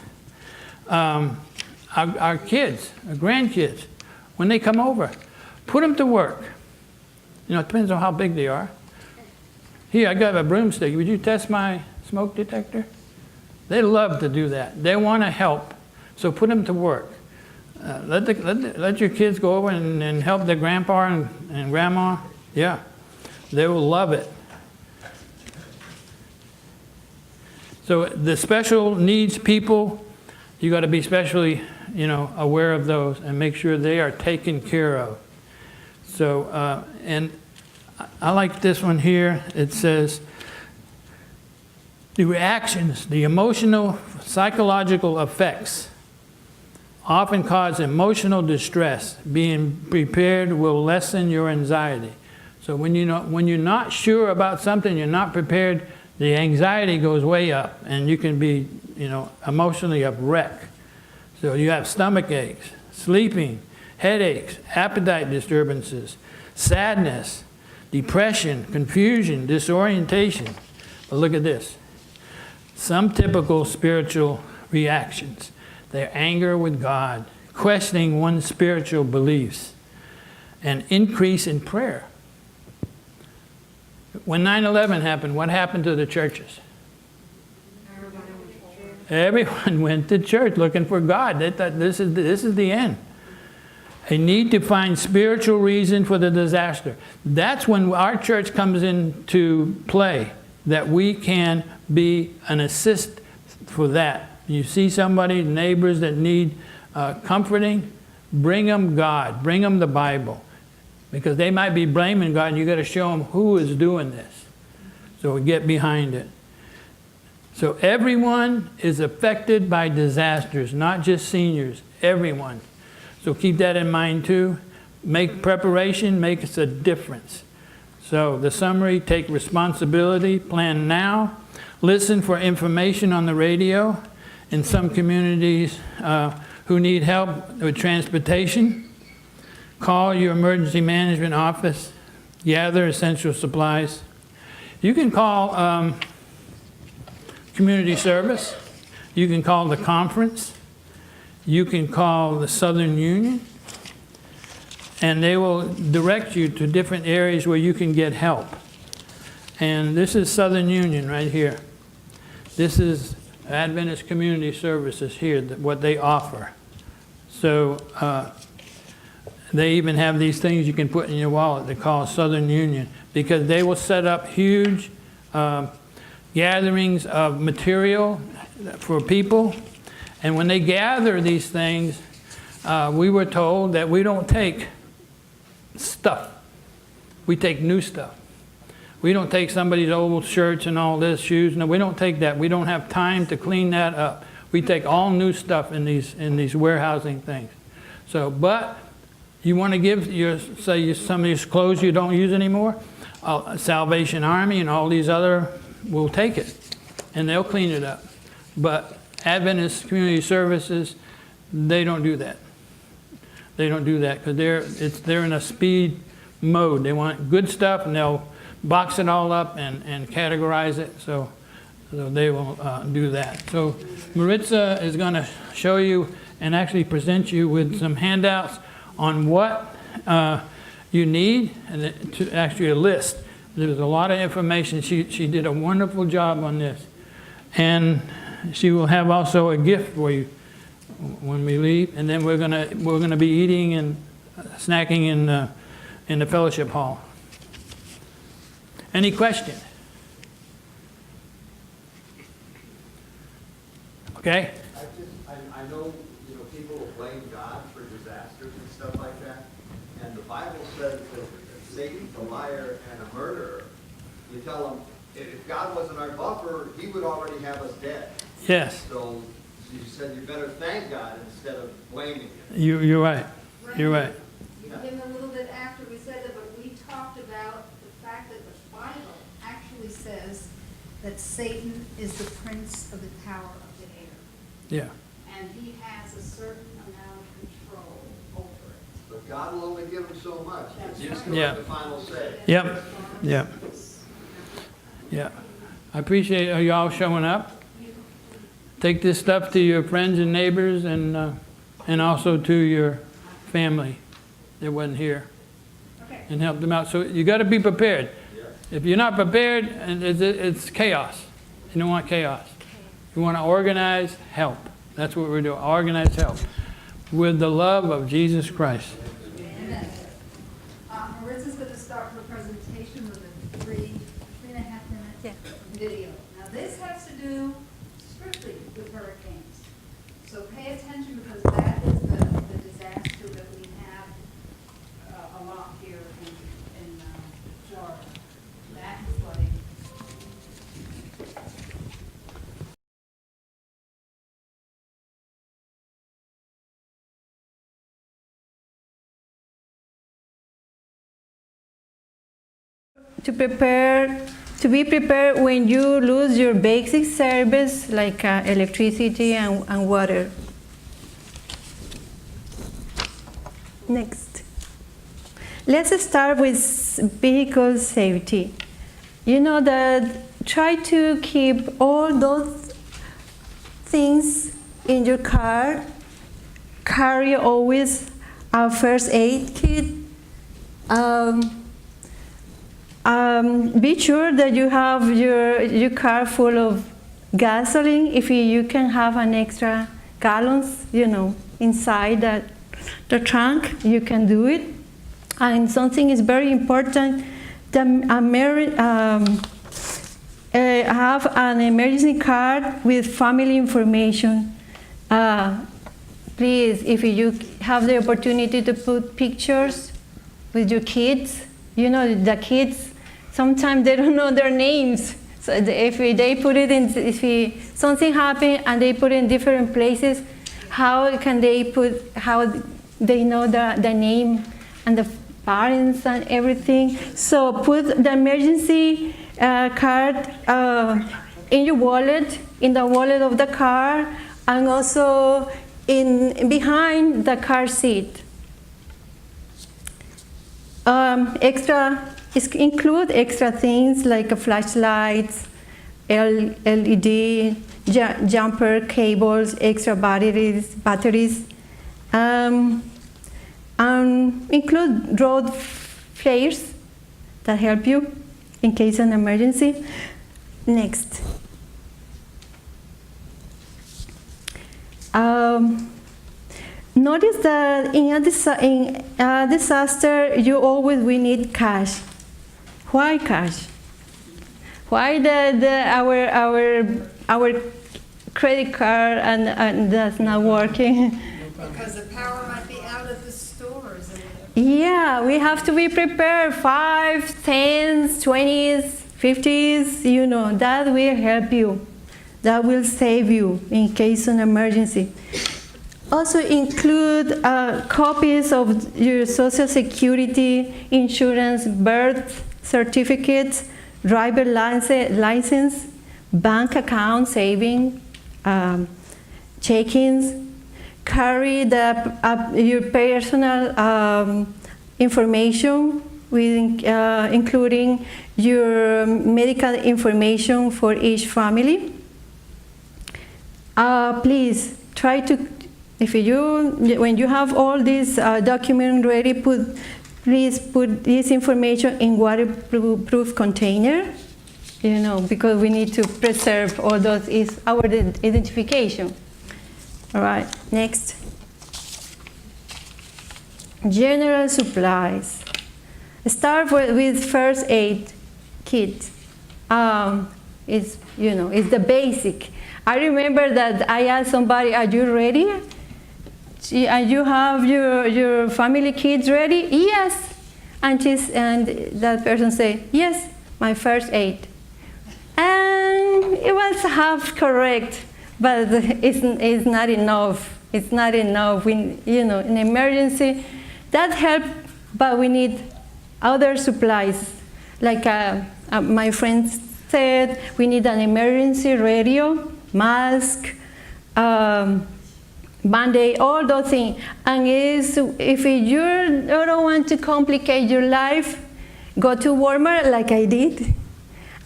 our kids, our grandkids, when they come over, put them to work. It depends on how big they are. Here, I got a broomstick. Would you test my smoke detector? They love to do that. They want to help. So put them to work. Let your kids go over and help their grandpa and grandma. Yeah. They will love it. So the special needs people, you got to be especially, aware of those and make sure they are taken care of. So, and I like this one here. It says, the reactions, the emotional, psychological effects often cause emotional distress. Being prepared will lessen your anxiety. So when you're not sure about something, you're not prepared, the anxiety goes way up, and you can be, emotionally a wreck. So you have stomach aches, sleeping, headaches, appetite disturbances, sadness, depression, confusion, disorientation. But look at this. Some typical spiritual reactions. Their anger with God, questioning one's spiritual beliefs, and increase in prayer. When 9/11 happened, what happened to the churches? Everyone went to church looking for God. They thought this is the end. They need to find spiritual reason for the disaster. That's when our church comes into play, that we can be an assist for that. You see somebody, neighbors that need comforting, bring them God, bring them the Bible. Because they might be blaming God, and you got to show them who is doing this. So we get behind it. So everyone is affected by disasters, not just seniors, everyone. So keep that in mind too. Make preparation, makes a difference. So the summary, take responsibility, plan now, listen for information on the radio. In some communities who need help with transportation, call your emergency management office, gather essential supplies. You can call community service. You can call the conference. You can call the Southern Union. And they will direct you to different areas where you can get help. And this is Southern Union right here. This is Adventist Community Services here, what they offer. So they even have these things you can put in your wallet they call Southern Union, because they will set up huge gatherings of material for people. And when they gather these things, we were told that we don't take stuff. We take new stuff. We don't take somebody's old shirts and all this, shoes. No, we don't take that. We don't have time to clean that up. We take all new stuff in these warehousing things. So, but you want to give some of your clothes you don't use anymore, Salvation Army and all these other will take it, and they'll clean it up. But Adventist Community Services, they don't do that. They don't do that because they're in a speed mode. They want good stuff, and they'll box it all up and categorize it. So they will do that. So Maritza is going to show you and actually present you with some handouts on what you need, and to actually a list. There's a lot of information. She did a wonderful job on this. And she will have also a gift for you when we leave. And then we're gonna be eating and snacking in the fellowship hall. Any question? Okay? I know, people will blame God for disasters and stuff like that. And the Bible says that Satan's a liar and a murderer. You tell him, if God wasn't our buffer, he would already have us dead. Yes. So you said you better thank God instead of blaming him. You're right. You're right. You came a little bit after we said that, but we talked about the fact that the Bible actually says that Satan is the prince of the power of the air. Yeah. And he has a certain amount of control over it. But God will only give him so much. That's He's right. going to Yeah. have the final say. Yep. Yep. Yeah. I appreciate you all showing up. Take this stuff to your friends and neighbors, and also to your family that wasn't here, Okay. and help them out. So you got to be prepared. If you're not prepared, and it's chaos. You don't want chaos. You want to organize help. That's what we're doing. Organize help with the love of Jesus Christ. Amen. Maritza's going to start her presentation with a 3.5 minute video. Now this has to do strictly with hurricanes. So pay attention, because that is the disaster that we have a lot here in Florida. That is flooding. To be prepared when you lose your basic service like electricity and water. Next. Let's start with vehicle safety. You know that try to keep all those things in your car. Carry always a first aid kit, Be sure that you have your car full of gasoline. If you can have an extra gallons, inside the trunk, you can do it. And something is very important, have an emergency card with family information. Please, if you have the opportunity to put pictures with your kids, the kids, sometimes they don't know their names. So if they put it in, if something happened and they put it in different places, how they know the name and the parents and everything. So put the emergency card in your wallet, in the wallet of the car, and also behind the car seat. Include extra things like flashlights, LED, jumper cables, extra batteries. And include road flares that help you in case of an emergency. Next. Notice that in a disaster, you always will need cash. Why cash? Why our credit card and that's not working? Because the power might be out of the stores. Yeah, we have to be prepared. 5, 10s, 20s, 50s, that will help you. That will save you in case of an emergency. Also include copies of your Social Security, insurance, birth certificates, driver license, bank account, saving, check-ins. Carry your personal information, including your medical information for each family. Please try to, when you have all these documents ready, please put this information in waterproof container, because we need to preserve all those, is our identification. All right, next. General supplies. Start with first aid kit. It's the basic. I remember that I asked somebody, "Are you ready? And you have your family kids ready?" "Yes." And that person said, "Yes, my first aid." And it was half correct. But it's not enough. It's not enough. In emergency, that helps, but we need other supplies. Like my friend said, we need an emergency radio, mask, Band-Aid, all those things. And if you don't want to complicate your life, go to Walmart like I did,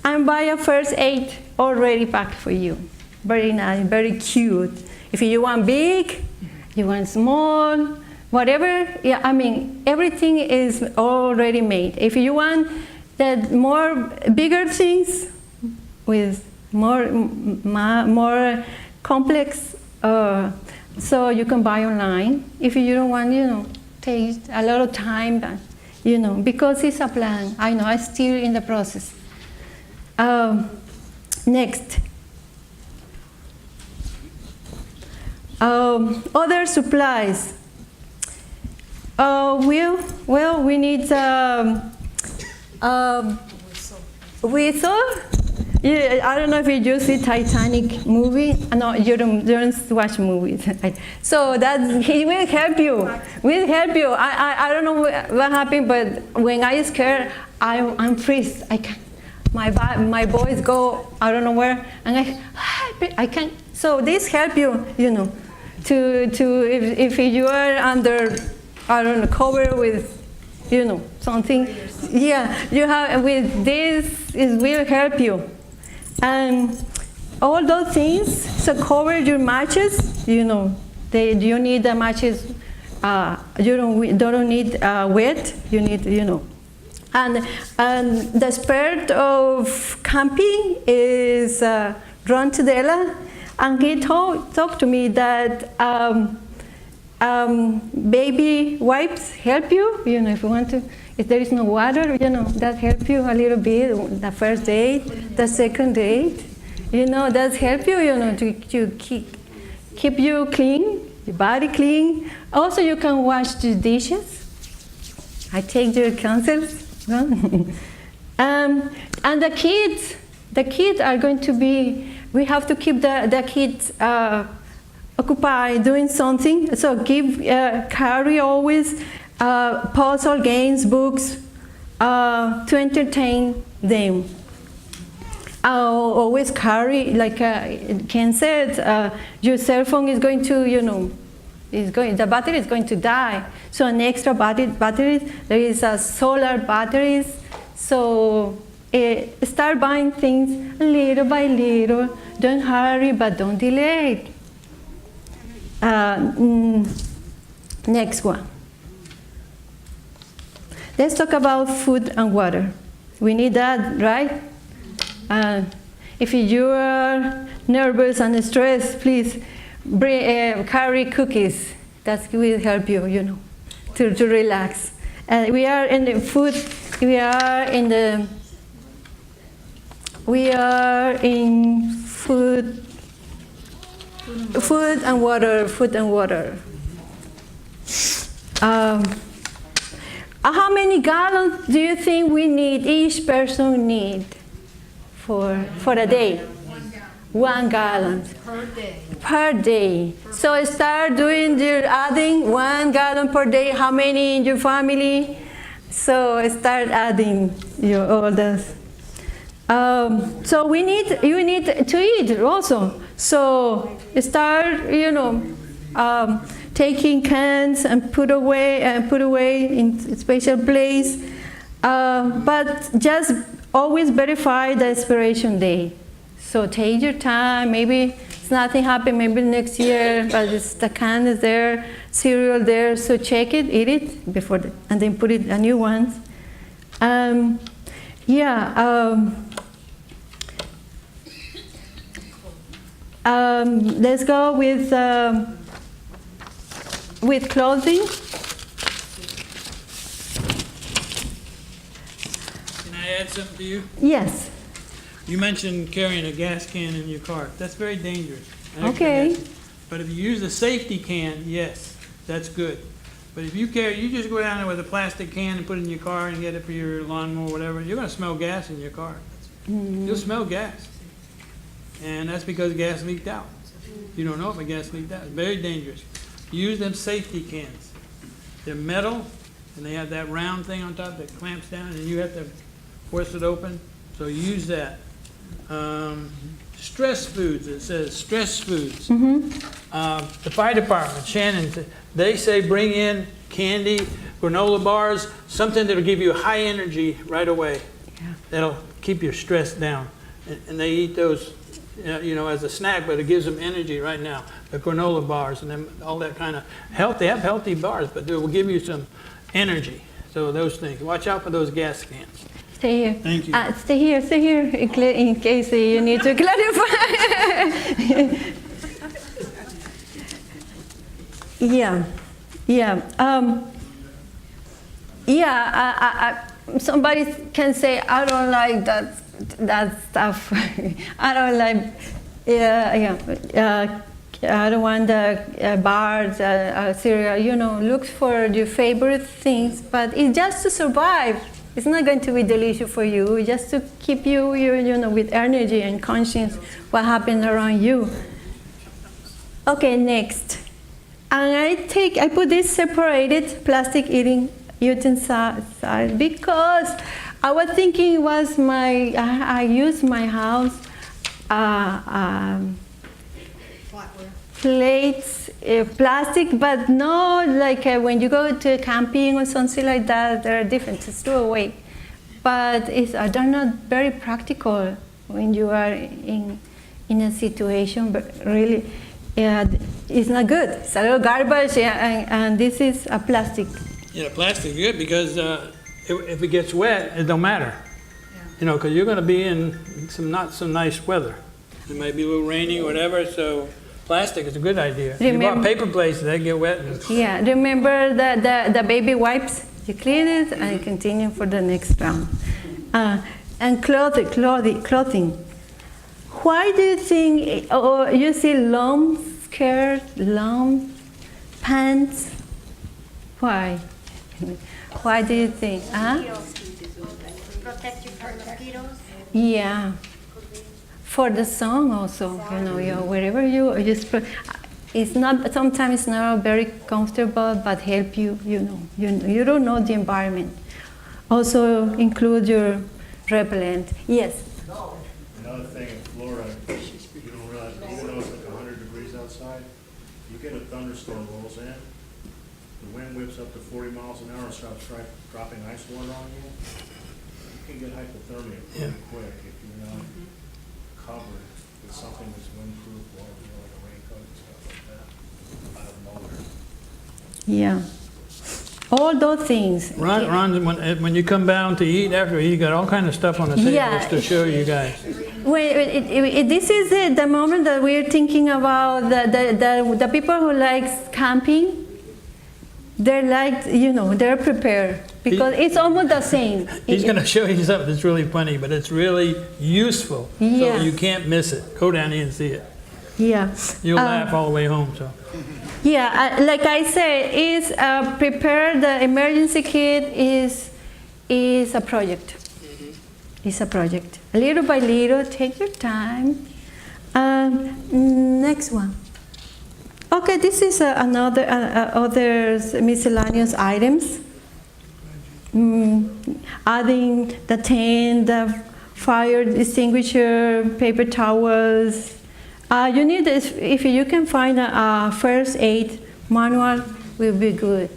and buy a first aid already packed for you. Very nice, very cute. If you want big, you want small, whatever, everything is already made. If you want bigger things with more complex, so you can buy online. If you don't want, take a lot of time, because it's a plan. I know, I'm still in the process. Next. Other supplies. We need whistle. I don't know if you see Titanic movie. No, you don't watch movies. So he will help you. Will help you. I don't know what happened, but when I scared, I'm freeze. I can't. My boys go I don't know where, and I can't. So this help you, if you are under, I don't know, cover with, something. Yeah, you have with this, it will help you. And all those things, so cover your matches, you need the matches, you don't need wet, you need, And the spirit of camping is Ron Tudela, and he talked to me that baby wipes help you. You know, if you want to, if there is no water, you know, that help you a little bit. The first date, the second date, you know, that help you. You know, to keep you clean, your body clean. Also, you can wash the dishes. I take your counsels. And the kids are going to be, we have to keep the kids occupied doing something. So carry always puzzle games, books to entertain them. I'll always carry, like Ken said, your cell phone is going to, you know, the battery is going to die. So an extra batteries, there is a solar batteries. So start buying things little by little. Don't hurry, but don't delay. Next one. Let's talk about food and water. We need that, right? If you are nervous and stressed, please carry cookies. That will help you, you know, to relax. We are in the food. We are in food. Food and water. Food and water. How many gallons do you think we need? Each person need for a day? 1 gallon. Per day. Per day. So start doing your adding 1 gallon per day. How many in your family? So start adding your orders. So you need to eat also. So start, you know, taking cans and put away in a special place. But just always verify the expiration date. So take your time. Maybe nothing happened. Maybe next year, but the can is there, cereal there. So check it, eat it before, and then put it a new one. Let's go with clothing. Can I add something to you? Yes. You mentioned carrying a gas can in your car. That's very dangerous. Okay. But if you use a safety can, yes, that's good. But if you just go down there with a plastic can and put it in your car and get it for your lawnmower or whatever, you're going to smell gas in your car. You'll smell gas. And that's because gas leaked out. You don't know if a gas leaked out. It's very dangerous. Use them safety cans. They're metal, and they have that round thing on top that clamps down, and you have to force it open. So use that. Stress foods, it says stress foods. The fire department, Shannon, they say bring in candy, granola bars, something that'll give you high energy right away. Yeah. That'll keep your stress down. And they eat those, you know, as a snack, but it gives them energy right now. The granola bars and them, all that kind of health. They have healthy bars, but they will give you some energy. So those things. Watch out for those gas cans. Stay here. Thank you. Stay here, in case you need to clarify. Somebody can say, I don't like that stuff. I don't like, I don't want the bars, cereal. You know, look for your favorite things, but it's just to survive. It's not going to be delicious for you. It's just to keep you, you know, with energy and conscience what happened around you. Okay, next. And I put this separated plastic eating utensils because I was thinking it was I use my house plates, plastic, but no, like when you go to camping or something like that, they're different. It's throw away, but they're not very practical when you are in a situation. But really, it's not good. It's a little garbage, and this is a plastic. Yeah, plastic good because if it gets wet, it don't matter. You know, because you're going to be in some not so nice weather. It might be a little rainy or whatever, so plastic is a good idea. You bought paper plates, they get wet. Yeah, remember the baby wipes? You clean it and you continue for the next round. And clothing. Why do you think, or you see long skirt, long pants? Why? Why do you think? Protect you from mosquitoes. Yeah. For the sun also, you know, wherever you it's not, sometimes it's not very comfortable, but help you, you know, you don't know the environment. Also include your repellent. Yes? Another thing in Florida, you don't realize, even though it's like 100 degrees outside, you get a thunderstorm rolls in, the wind whips up to 40 miles an hour and starts dropping ice water on you. You can get hypothermia pretty quick if you're not covered with something that's windproof or, you know, like a raincoat and stuff like that, out of nowhere. Yeah. All those things. Ron, when you come down to eat after, you got all kind of stuff on the table Yeah. to show you guys. This is the moment that we're thinking about the people who like camping. They're like, you know, they're prepared because it's almost the same. He's going to show you something that's really funny, but it's really useful. Yeah. So you can't miss it. Go down here and see it. Yeah. You'll laugh all the way home. So. Yeah, like I said, is prepare the emergency kit is a project. It's a project. Little by little, take your time. Next one. Okay, this is another other miscellaneous items. Adding the tent, the fire extinguisher, paper towels. You need this, if you can find a first aid manual, will be good.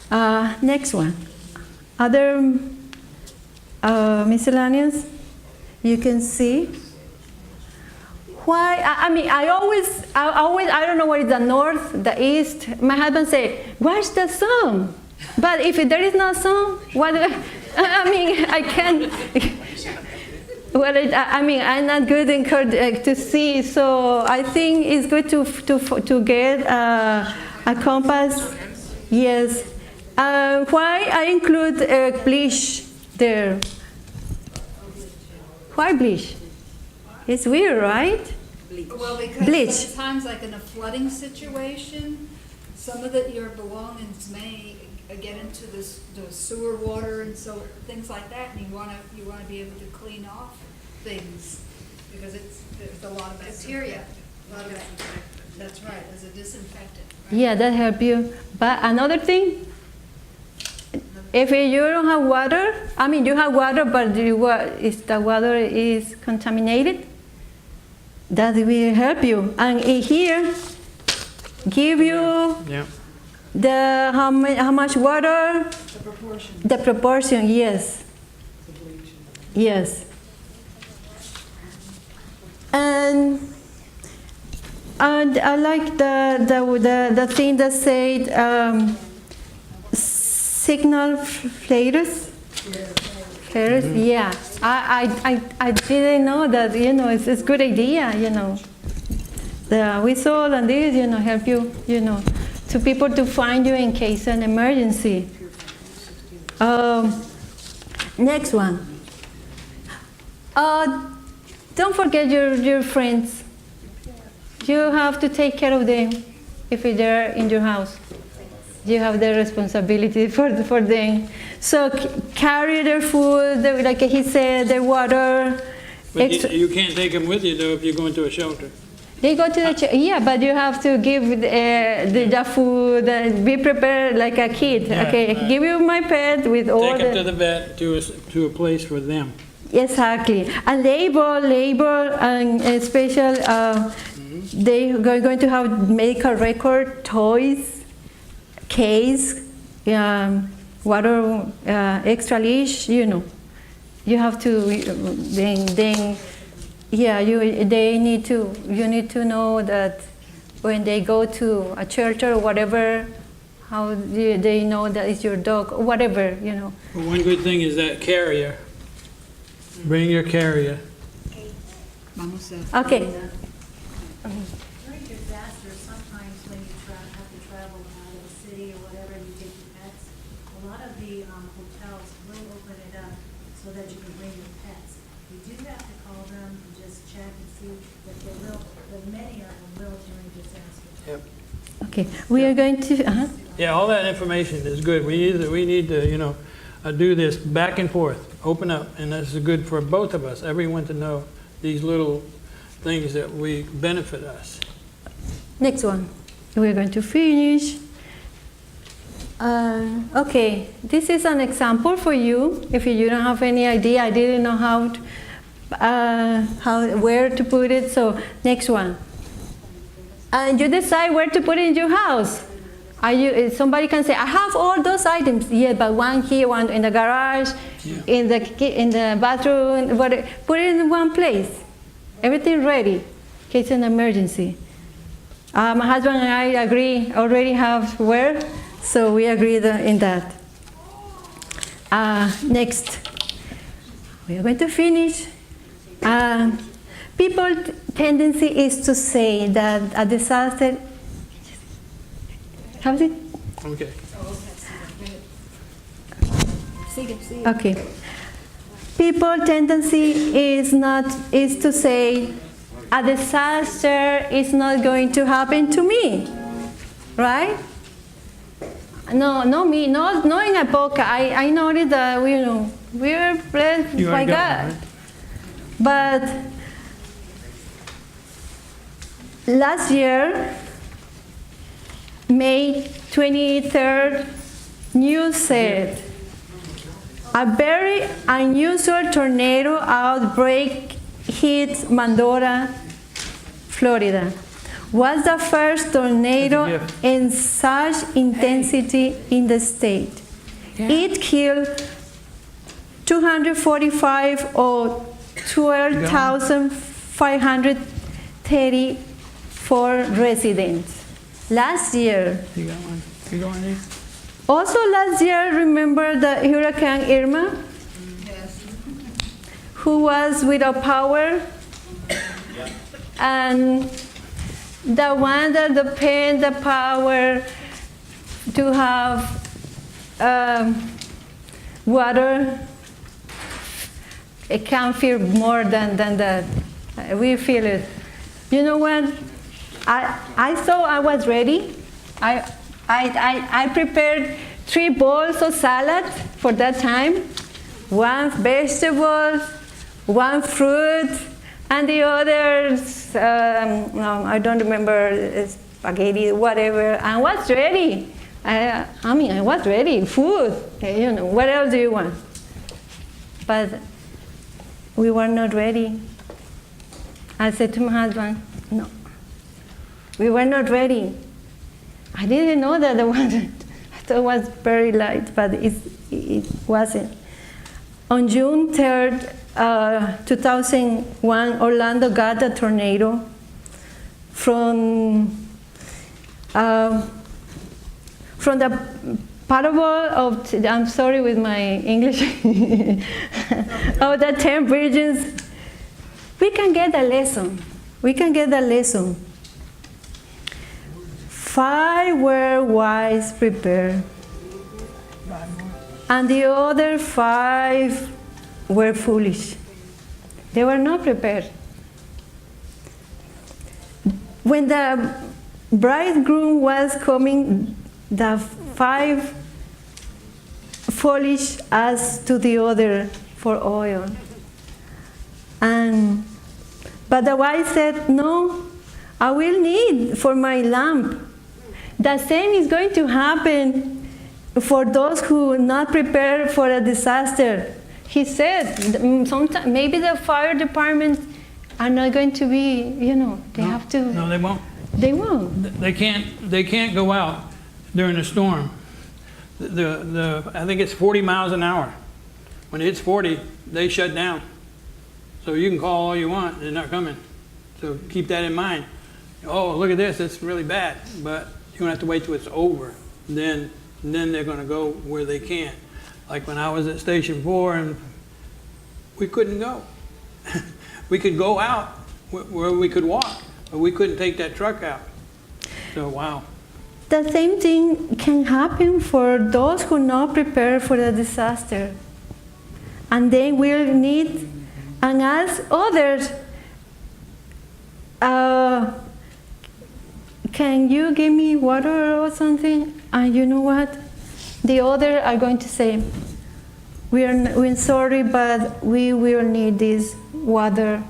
Next one. Other miscellaneous, you can see. Why? I mean, I don't know what is the north, the east. My husband say, watch the sun. But if there is no sun, what? I mean, I can't. Well, I mean, I'm not good in to see, so I think it's good to get a compass. Yes. Why I include bleach there? Why bleach? It's weird, right? Well, because Bleach. sometimes, like in a flooding situation, some of your belongings may get into the sewer water and so things like that, and you want to be able to clean off things because there's a lot of bacteria. That's right, as a disinfectant. Right? Yeah, that help you. But another thing, if you don't have water, I mean you have water, but if the water is contaminated, that will help you. And here, give you the how much water? The proportion. The proportion, yes. Yes. And I like the thing that said signal flares. Flares, yeah. I didn't know that. You know, it's a good idea. You know, the whistle and this, you know, help you. You know, to people to find you in case of an emergency. Next one. Don't forget your friends. You have to take care of them if they're in your house. You have the responsibility for them. So carry their food, like he said, their water. But you can't take them with you, though, if you're going to a shelter. They go to the yeah, but you have to give the food and be prepared like a kid. Yeah, okay, right. Give you my pet with all Take them to the vet, to a place for them. Exactly. A label, and a special. They are going to have medical record, toys, case, water, extra leash. You know, you have to then. Yeah, you need to know that when they go to a church or whatever, how do they know that it's your dog or whatever, you know. But one good thing is that carrier. Bring your carrier. Okay. During disasters, sometimes when you have to travel out of the city or whatever, you take your pets, a lot of the hotels will open it up so that you can bring your pets. You do have to call them and just check and see that they will, that many of them will during disasters. Yep. Okay, we are going to, Yeah, all that information is good. We need to, you know, do this back and forth, open up, and this is good for both of us, everyone to know these little things that we benefit us. next one. We're going to finish. Okay, this is an example for you. If you don't have any idea, I didn't know where to put it. So next one. And you decide where to put it in your house. Somebody can say, I have all those items. Yeah, but one here, one in the garage, in the bathroom. Put it in one place. Everything ready in case of an emergency. My husband and I agree, already have where, so we agree in that. Next, we are going to finish. People's tendency is to say that a disaster. How is it? Okay. Okay. People's tendency is to say a disaster is not going to happen to me, right? No, not me, not in Apopka. I noticed that we are blessed You are by God, God. right? But last year, May 23rd, news said a very unusual tornado outbreak hit Mandora, Florida. Was the first tornado in such intensity in the state. Yeah. It killed 245 or 12,534 residents. Last year. You got one? You got one there? Also last year, remember the Hurricane Irma? Yes. Who was without power? And the one that depend the power to have water, it can feel more than that. We feel it. You know what? I thought I was ready. I prepared 3 bowls of salad for that time. 1 vegetable, 1 fruit, and the others, no, I don't remember, spaghetti, whatever. I was ready. I was ready. Food, what else do you want? But we were not ready. I said to my husband, no, we were not ready. I didn't know that it wasn't. I thought it was very light, but it wasn't. On June 3rd, 2001, Orlando got a tornado from the parable of, I'm sorry with my English, of the 10 virgins. We can get a lesson. We can get a lesson. 5 were wise, prepared, and the other 5 were foolish. They were not prepared. When the bridegroom was coming, the 5 foolish asked to the other for oil. But the wise said, no, I will need for my lamp. The same is going to happen for those who are not prepared for a disaster. He said, sometimes maybe the fire department are not going to be, they have to. No, they won't. They won't. They can't go out during a storm. I think it's 40 miles an hour. When it hits 40, they shut down. So you can call all you want, they're not coming. So keep that in mind. Oh, look at this, it's really bad. But you don't have to wait till it's over. then they're going to go where they can. Like when I was at Station 4 and we couldn't go. We could go out where we could walk, but we couldn't take that truck out. So, wow. The same thing can happen for those who not prepare for the disaster. And they will need and ask others, can you give me water or something? And you know what? The other are going to say, we're sorry, but we will need this water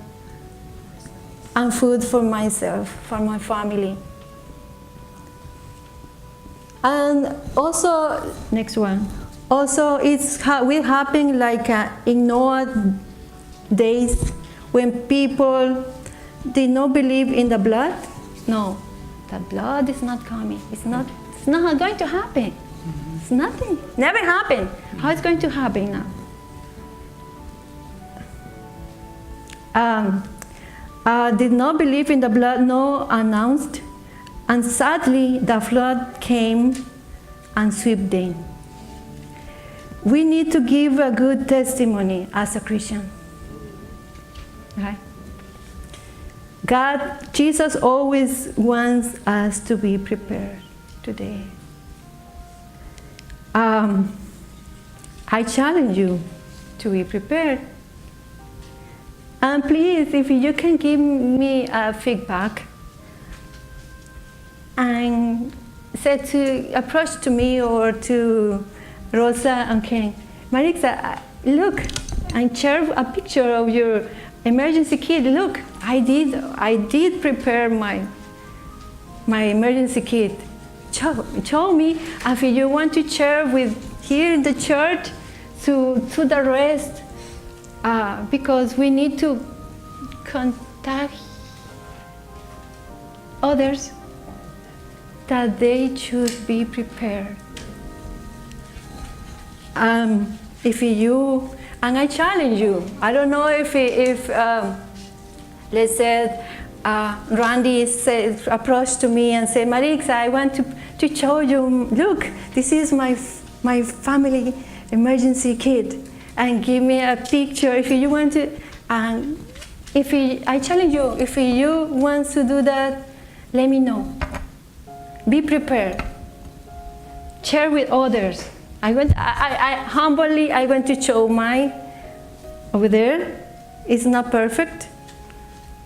and food for myself, for my family. And also, next one. Also, will happen like in Noah days when people did not believe in the blood. No, the blood is not coming. It's not going to happen. It's nothing. Never happened. How it's going to happen now? Did not believe in the blood. Noah announced, and sadly, the flood came and swept them. We need to give a good testimony as a Christian. Right? Jesus always wants us to be prepared today. I challenge you to be prepared. And please, if you can give me a feedback and approach to me or to Rosa and Ken, Marixa, look, and share a picture of your emergency kit. Look, I did prepare my emergency kit. Show me if you want to share with here in the church to the rest, because we need to contact others that they should be prepared. If you, and I challenge you, I don't know if let's say Randy approached to me and said, Marixa, I want to show you, look, this is my family emergency kit, and give me a picture if you want to. And I challenge you, if you want to do that, let me know. Be prepared. Share with others. I humbly, I want to show mine over there. It's not perfect,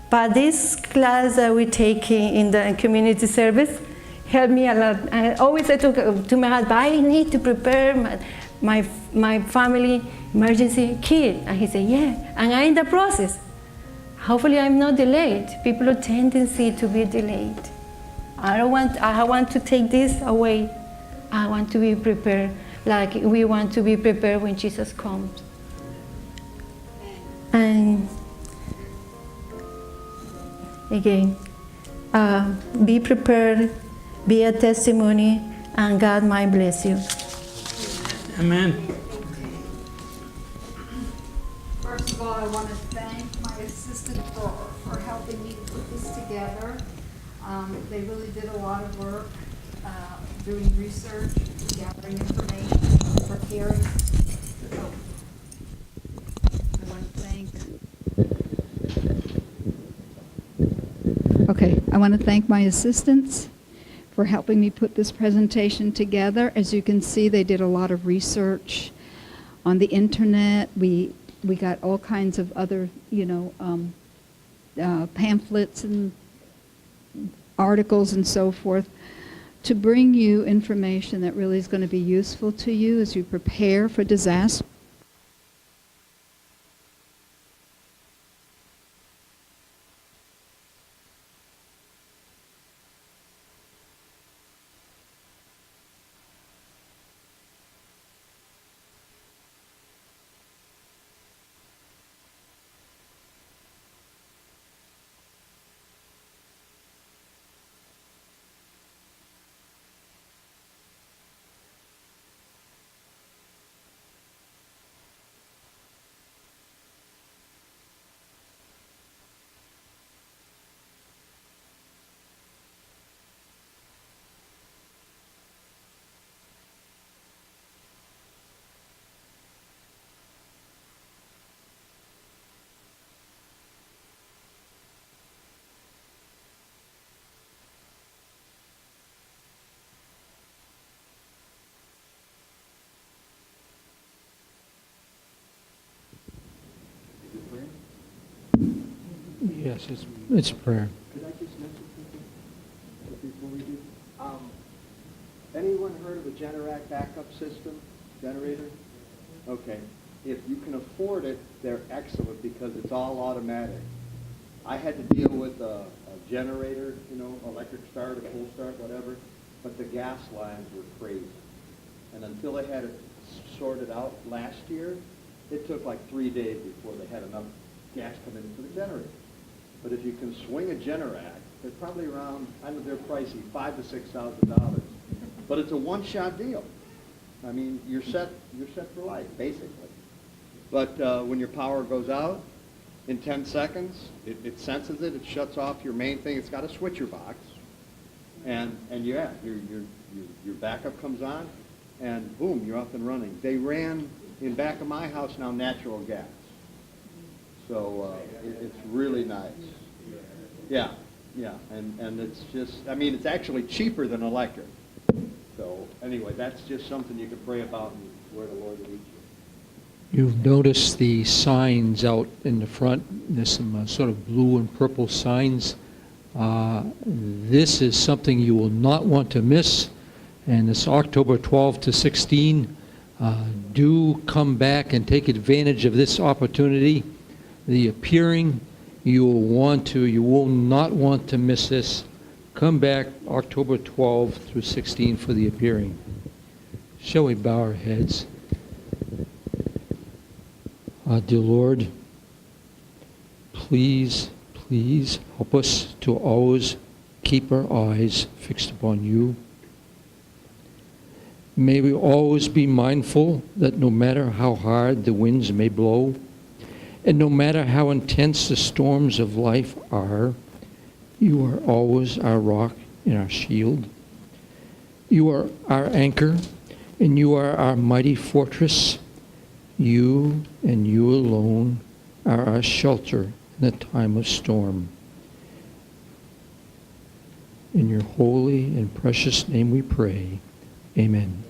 but this class that we're taking in the community service helped me a lot. I always say to my husband, I need to prepare my family emergency kit. And he said, yeah, and I'm in the process. Hopefully I'm not delayed. People have tendency to be delayed. I want to take this away. I want to be prepared, like we want to be prepared when Jesus comes. And again, be prepared, be a testimony, and God might bless you. Amen. First of all, I want to thank my assistant for helping me put this together. They really did a lot of work doing research, gathering information, preparing. So, I want to thank my assistants for helping me put this presentation together. As you can see, they did a lot of research on the internet. We got all kinds of other, pamphlets and articles and so forth to bring you information that really is going to be useful to you as you prepare for disaster. Yes, it's prayer. Could I just mention something before we do? Anyone heard of a Generac backup system, generator? Okay. If you can afford it, they're excellent because it's all automatic. I had to deal with a generator, you know, electric start, a full start, whatever, but the gas lines were crazy. And until they had it sorted out last year, it took like 3 days before they had enough gas come in for the generator. But if you can swing a Generac, they're probably around, I know they're pricey, $5,000 to $6,000. But it's a one-shot deal. I mean, you're set for life, basically. But when your power goes out, in 10 seconds, it senses it, it shuts off your main thing. It's got a switcher box. And yeah, your backup comes on, and boom, you're up and running. They ran, in back of my house now, natural gas. So it's really nice. Yeah, and it's just, I mean, it's actually cheaper than electric. So anyway, that's just something you could pray about and where the Lord will lead you. You've noticed the signs out in the front. There's some sort of blue and purple signs. This is something you will not want to miss, and it's October 12 to 16. Do come back and take advantage of this opportunity. The appearing, you will not want to miss this. Come back October 12 through 16 for the appearing. Shall we bow our heads? Dear Lord, please help us to always keep our eyes fixed upon you. May we always be mindful that no matter how hard the winds may blow, and no matter how intense the storms of life are, you are always our rock and our shield. You are our anchor, and you are our mighty fortress. You and you alone are our shelter in the time of storm. In your holy and precious name we pray. Amen.